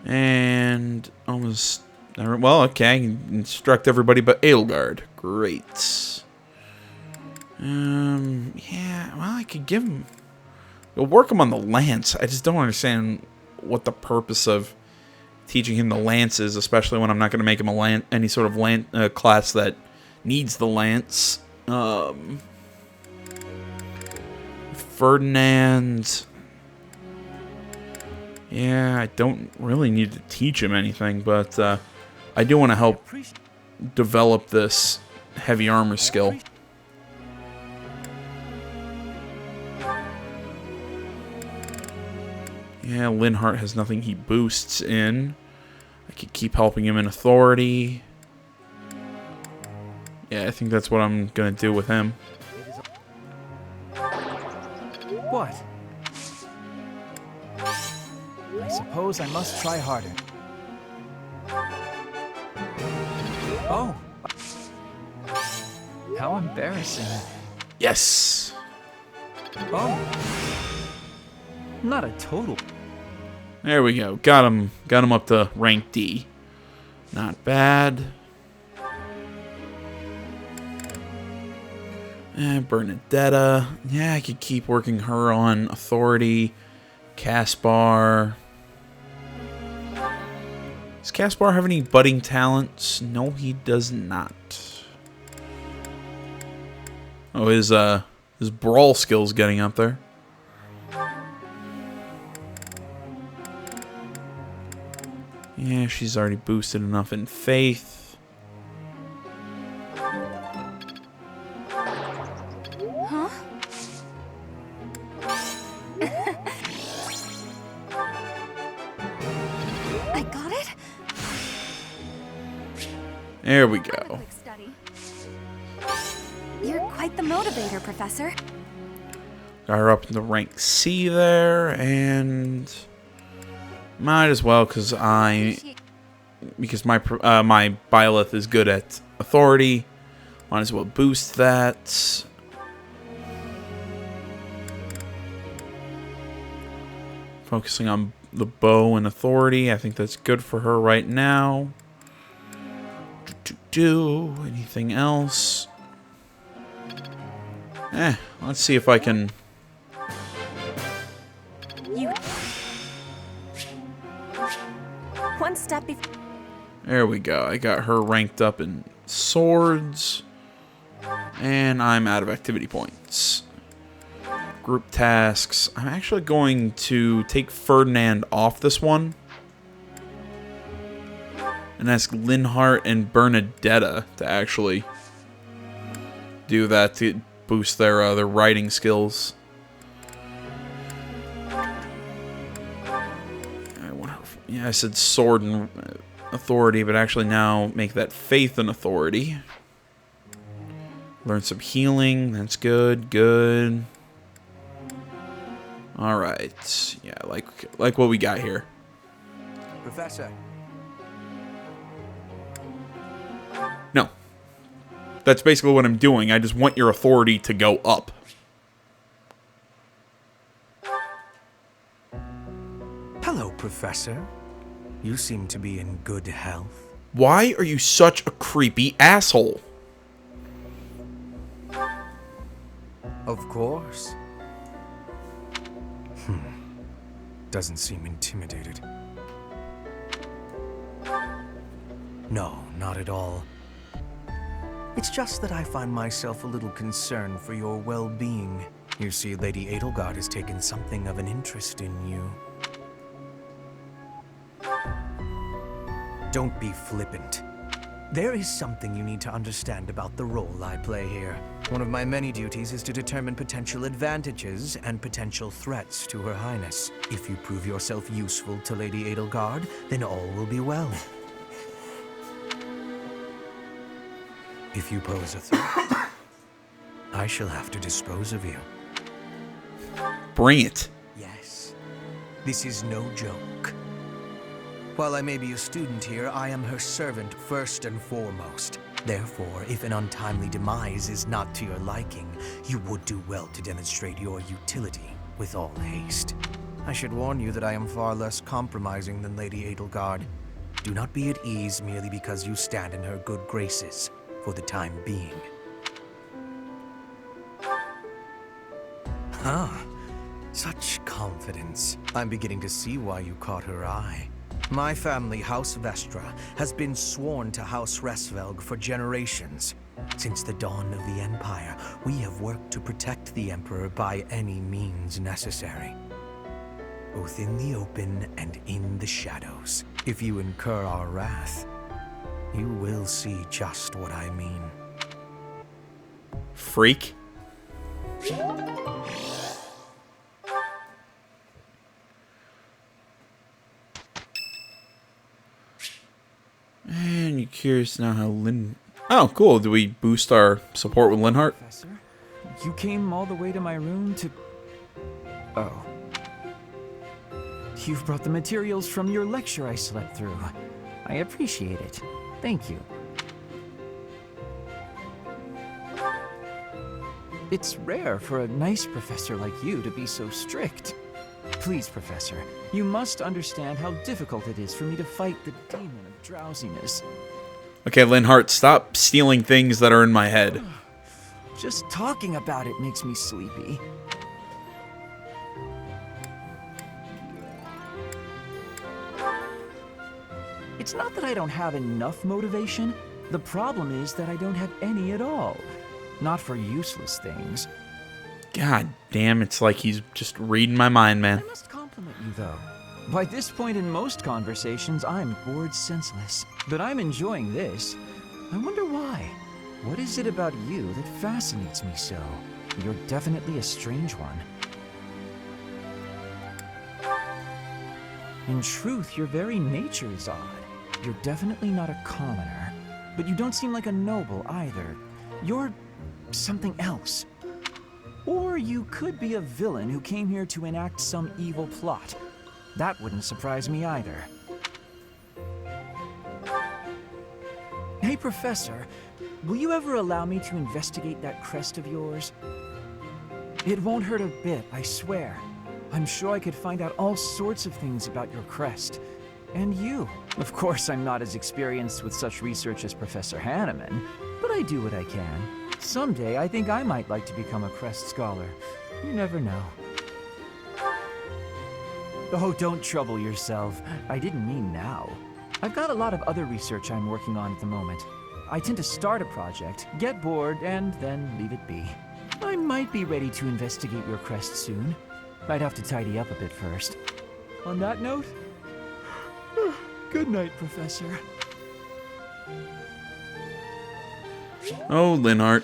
And almost, well, okay, I can instruct everybody but Edelgard. Great. Yeah, well, I could give him, you'll work him on the lance. I just don't understand what the purpose of teaching him the lance is, especially when I'm not going to make him any sort of class that needs the lance. Ferdinand. Yeah, I don't really need to teach him anything, but I do want to help develop this heavy armor skill. Yeah, Linhart has nothing he boosts in. I could keep helping him in authority. Yeah, I think that's what I'm going to do with him. What? I suppose I must try harder. Oh. How embarrassing. Yes. Oh. Not a total. There we go. Got him up to rank D. Not bad. Bernadette. Yeah, I could keep working her on authority. Caspar. Does Caspar have any budding talents? No, he does not. Oh, his brawl skill's getting up there. Yeah, she's already boosted enough in faith. Huh? I got it? There we go. You're quite the motivator, Professor. Got her up in the rank C there, and might as well because my my Byleth is good at authority. Might as well boost that. Focusing on the bow and authority. I think that's good for her right now. Anything else? Let's see if I can. One step before. There we go. I got her ranked up in swords. And I'm out of activity points. Group tasks. I'm actually going to take Ferdinand off this one. And ask Linhart and Bernadette to actually do that to boost their writing skills. I said sword and authority, but actually now make that faith and authority. Learn some healing. That's good. Good. All right. Yeah, like what we got here. Professor. No. That's basically what I'm doing. I just want your authority to go up. Hello, Professor. You seem to be in good health. Why are you such a creepy asshole? Of course. Doesn't seem intimidated. No, not at all. It's just that I find myself a little concerned for your well-being. You see, Lady Edelgard has taken something of an interest in you. Don't be flippant. There is something you need to understand about the role I play here. One of my many duties is to determine potential advantages and potential threats to Her Highness. If you prove yourself useful to Lady Edelgard, then all will be well. If you pose a threat, I shall have to dispose of you. Bring it. Yes. This is no joke. While I may be a student here, I am her servant first and foremost. Therefore, if an untimely demise is not to your liking, you would do well to demonstrate your utility with all haste. I should warn you that I am far less compromising than Lady Edelgard. Do not be at ease merely because you stand in her good graces for the time being. Such confidence. I'm beginning to see why you caught her eye. My family, House Vestra, has been sworn to House Resvelg for generations. Since the dawn of the Empire, we have worked to protect the Emperor by any means necessary. Both in the open and in the shadows. If you incur our wrath, you will see just what I mean. Freak. And you're curious now how Lin... Oh, cool. Do we boost our support with Linhart? Professor, you came all the way to my room to... Oh. You've brought the materials from your lecture I slept through. I appreciate it. Thank you. It's rare for a nice professor like you to be so strict. Please, Professor, you must understand how difficult it is for me to fight the demon of drowsiness. Okay, Linhart, stop stealing things that are in my head. Just talking about it makes me sleepy. It's not that I don't have enough motivation. The problem is that I don't have any at all. Not for useless things. God damn, it's like he's just reading my mind, man. I must compliment you, though. By this point in most conversations, I'm bored senseless. But I'm enjoying this. I wonder why. What is it about you that fascinates me so? You're definitely a strange one. In truth, your very nature is odd. You're definitely not a commoner. but you don't seem like a noble either. You're something else. Or you could be a villain who came here to enact some evil plot. That wouldn't surprise me either. Hey, Professor, will you ever allow me to investigate that crest of yours? It won't hurt a bit, I swear. I'm sure I could find out all sorts of things about your crest. And you. Of course, I'm not as experienced with such research as Professor Hanneman, but I do what I can. Someday, I think I might like to become a crest scholar. You never know. Oh, don't trouble yourself. I didn't mean now. I've got a lot of other research I'm working on at the moment. I tend to start a project, get bored, and then leave it be. I might be ready to investigate your crest soon. I'd have to tidy up a bit first. On that note, good night, Professor. Oh, Linhart.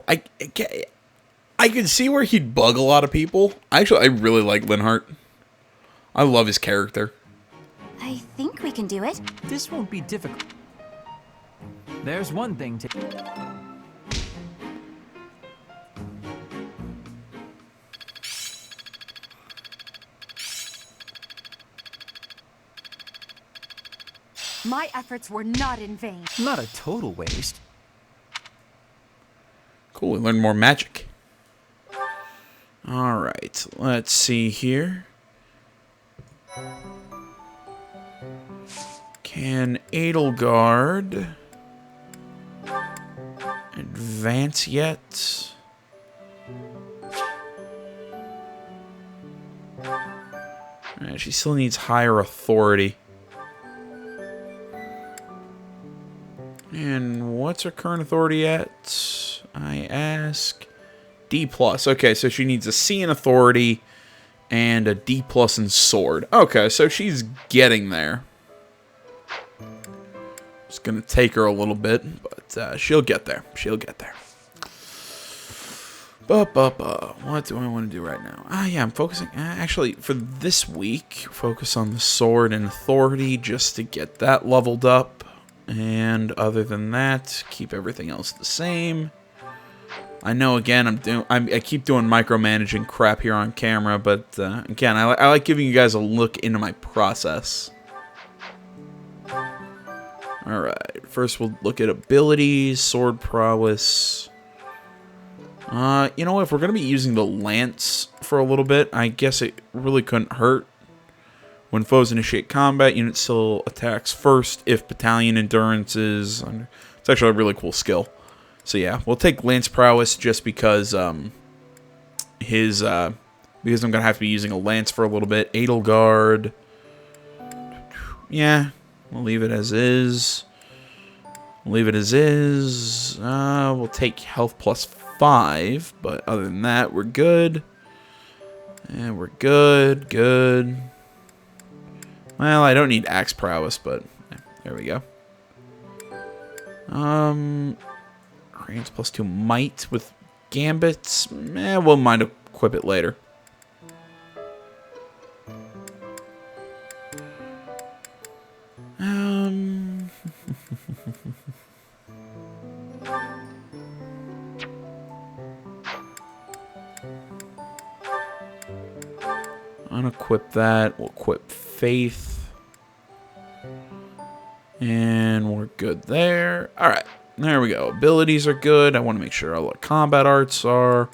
I can see where he'd bug a lot of people. I really like Linhart. I love his character. I think we can do it. This won't be difficult. There's one thing to... My efforts were not in vain. Not a total waste. Cool, we learned more magic. Alright, let's see here. Can Edelgard advance yet? She still needs higher authority. And what's her current authority at? I ask. D+. Okay, so she needs a C in authority and a D+ in sword. Okay, so she's getting there. It's gonna take her a little bit, but she'll get there. She'll get there. What do I want to do right now? Yeah, I'm focusing. Actually, for this week, focus on the sword and authority just to get that leveled up. And other than that, keep everything else the same. I know, again, I keep doing micromanaging crap here on camera, but again, I like giving you guys a look into my process. Alright, first we'll look at abilities, sword prowess. You know what, if we're going to be using the lance for a little bit, I guess it really couldn't hurt. When foes initiate combat, unit still attacks first if battalion endurance is under. It's actually a really cool skill. So yeah, we'll take lance prowess just because because I'm gonna have to be using a lance for a little bit. Edelgard. Yeah, we'll leave it as is. We'll take health +5, but other than that, we're good. And we're good. Well, I don't need axe prowess, but yeah, there we go. Range +2 might with gambits. We'll mind equip it later. Unequip that. We'll equip faith. And we're good there. Alright. There we go. Abilities are good. I want to make sure all the combat arts are.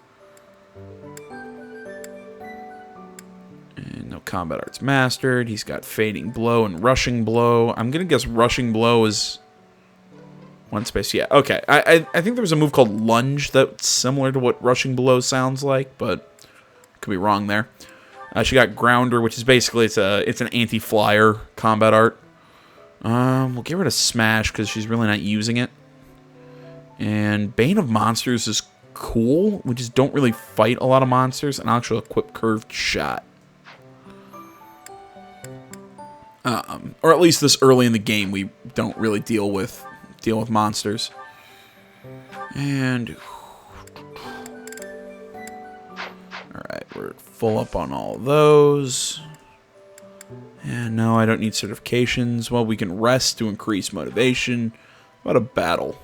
And no combat arts mastered. He's got fading blow and rushing blow. I'm going to guess rushing blow is one space. Yeah, okay. I think there was a move called lunge that's similar to what rushing blow sounds like, but could be wrong there. She got grounder, which is basically it's an anti-flyer combat art. We'll get rid of smash because she's really not using it. And Bane of Monsters is cool. We just don't really fight a lot of monsters, and I'll actually equip curved shot. Or at least this early in the game, we don't really deal with monsters. And alright, we're full up on all those. And no, I don't need certifications. Well, we can rest to increase motivation. What a battle.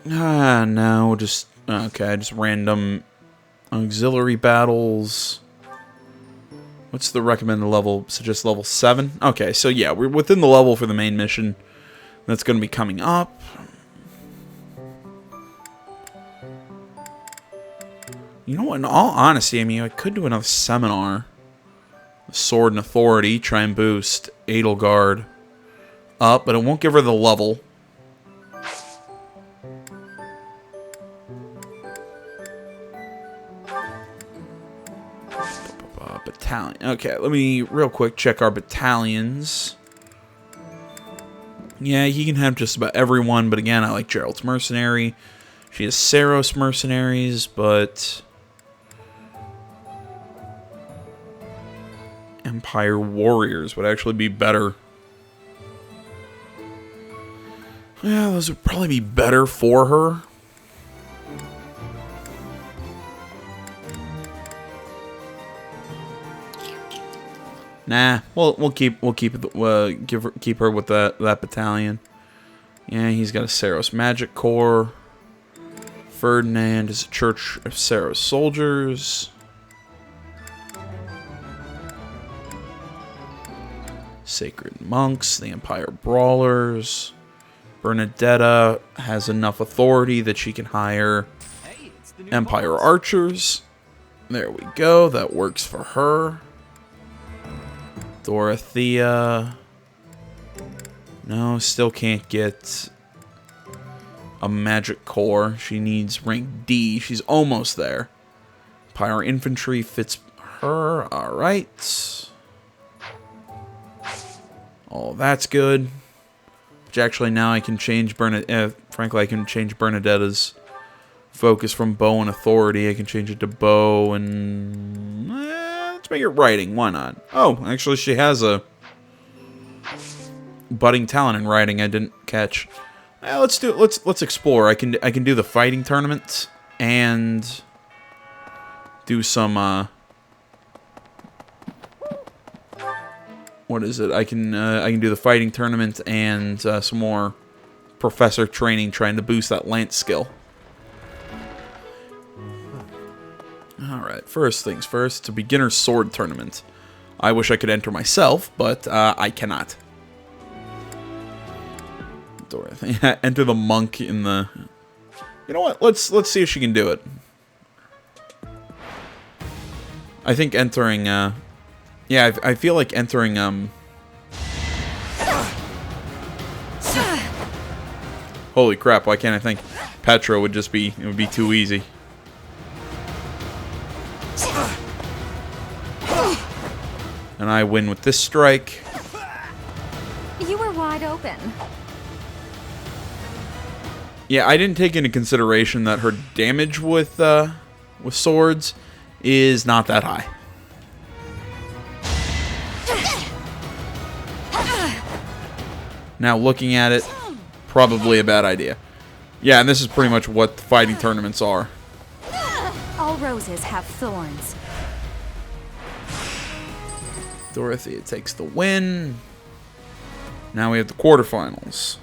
No, just... Okay, just random auxiliary battles. What's the recommended level? Suggest level 7? Okay, so yeah, we're within the level for the main mission. That's going to be coming up. You know what, in all honesty, I mean, I could do another seminar. Sword and Authority, try and boost Edelgard up, but it won't give her the level. Battalion. Okay, let me real quick check our battalions. Yeah, he can have just about everyone, but again, I like Gerald's Mercenary. She has Saros Mercenaries, but Empire Warriors would actually be better. Yeah, those would probably be better for her. Nah, we'll keep her with that battalion. Yeah, he's got a Saros Magic Corps. Ferdinand is a Church of Saros Soldiers. Sacred Monks, the Empire Brawlers. Bernadette has enough authority that she can hire Empire Archers. There we go, that works for her. Dorothea. No, still can't get a Magic Corps. She needs rank D. She's almost there. Empire Infantry fits her. Alright. Oh, that's good. Which actually now I can change frankly, I can change Bernadette's focus from bow and authority. I can change it to bow and... let's make it writing. Why not? Oh, actually she has a budding talent in writing I didn't catch. Let's explore. I can do the fighting tournament and do some what is it? I can do the fighting tournament and some more professor training, trying to boost that lance skill. Alright, first things first, it's a beginner sword tournament. I wish I could enter myself, but I cannot. Dorothy, enter the monk in the... You know what? Let's see if she can do it. I think entering, yeah, I feel like entering, Holy crap, why can't I think? Petra would just be, it would be too easy. And I win with this strike. You were wide open. Yeah, I didn't take into consideration that her damage with swords is not that high. Now looking at it, probably a bad idea. Yeah, and this is pretty much what fighting tournaments are. All roses have thorns. Dorothea takes the win. Now we have the quarterfinals.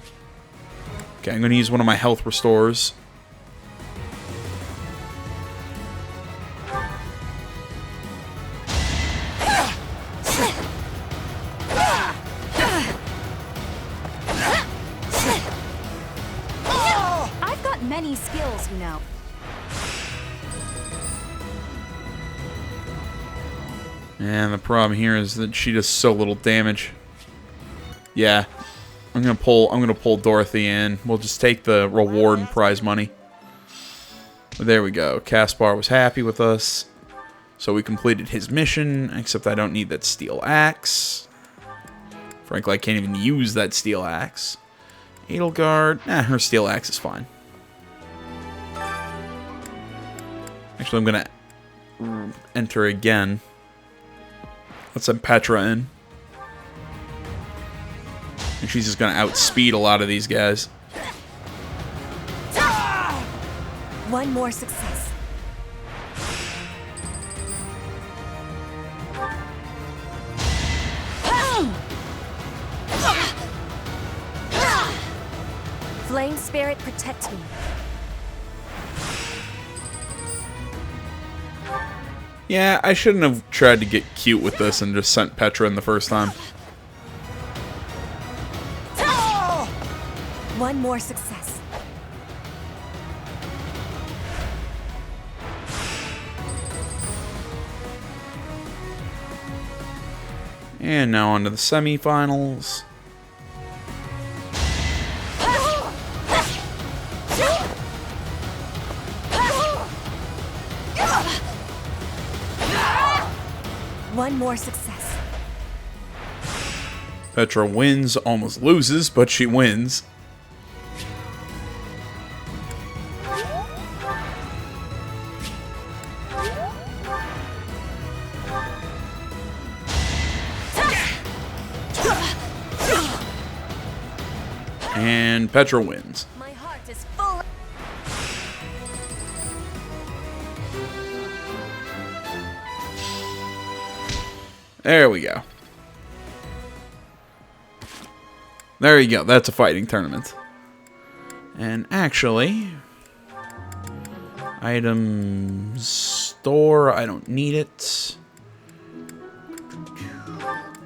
Okay, I'm going to use one of my health restores. I've got many skills, you know. And the problem here is that she does so little damage. Yeah. I'm gonna pull Dorothy in. We'll just take the reward and prize money. But there we go. Caspar was happy with us. So we completed his mission, except I don't need that steel axe. Frankly, I can't even use that steel axe. Edelgard, her steel axe is fine. Actually, I'm gonna enter again. Let's send Petra in. And she's just gonna outspeed a lot of these guys. One more success. Flame Spirit, protect me. Yeah, I shouldn't have tried to get cute with this and just sent Petra in the first time. One more success. And now on to the semifinals. One more success. Petra wins, almost loses, but she wins. And Petra wins. My heart is full. There we go. There you go. That's a fighting tournament. And actually, items store, I don't need it.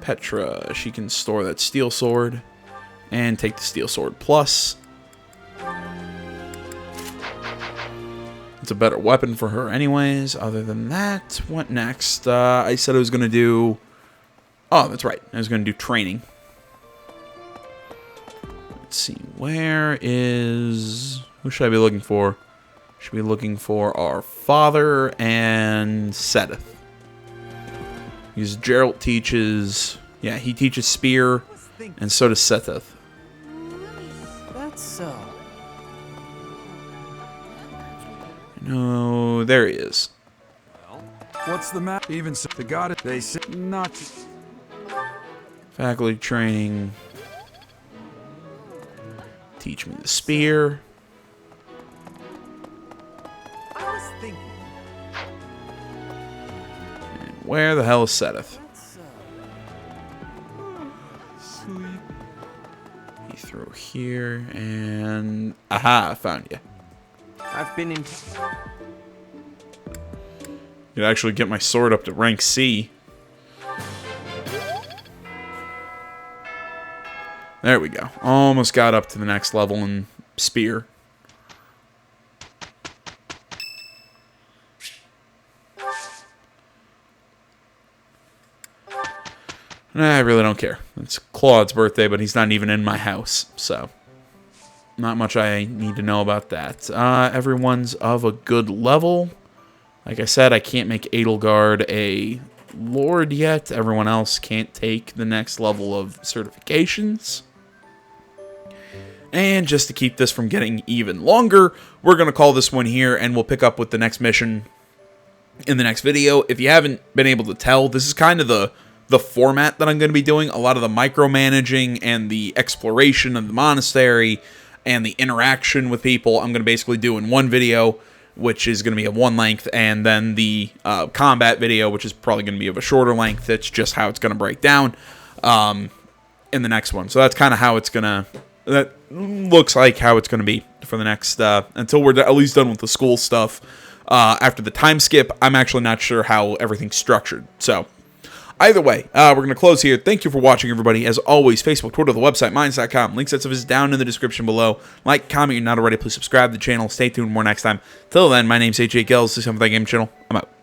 Petra, she can store that steel sword and take the steel sword plus. It's a better weapon for her anyways. Other than that, what next? I said I was going to do... Oh, that's right. I was going to do training. Let's see. Where is... Who should I be looking for? Should be looking for our father and Sedith. Because Geralt teaches... Yeah, he teaches spear, and so does Sedith. That's so. No, there he is. What's the map? Even so, the god, they say not. Faculty training. Teach me the spear. I was thinking. And where the hell is Sedith? Sweet. He threw here and aha! I found you. I've been in. Could actually get my sword up to rank C. There we go. Almost got up to the next level in spear. I really don't care. It's Claude's birthday, but he's not even in my house, so not much I need to know about that. Everyone's of a good level. Like I said, I can't make Edelgard a lord yet. Everyone else can't take the next level of certifications. And just to keep this from getting even longer, we're going to call this one here, and we'll pick up with the next mission in the next video. If you haven't been able to tell, this is kind of the format that I'm going to be doing. A lot of the micromanaging and the exploration of the monastery and the interaction with people, I'm going to basically do in one video, which is going to be of one length, and then the combat video, which is probably going to be of a shorter length. That's just how it's going to break down in the next one. So that's kind of how it's going to... That looks like how it's going to be for the next... until we're at least done with the school stuff. After the time skip, I'm actually not sure how everything's structured. So... Either way, we're going to close here. Thank you for watching, everybody. As always, Facebook, Twitter, the website, Minds.com. Links and stuff is down in the description below. Like, comment, if you're not already. Please subscribe to the channel. Stay tuned for more next time. Till then, my name's AJ Gills. This is Something Game Channel. I'm out.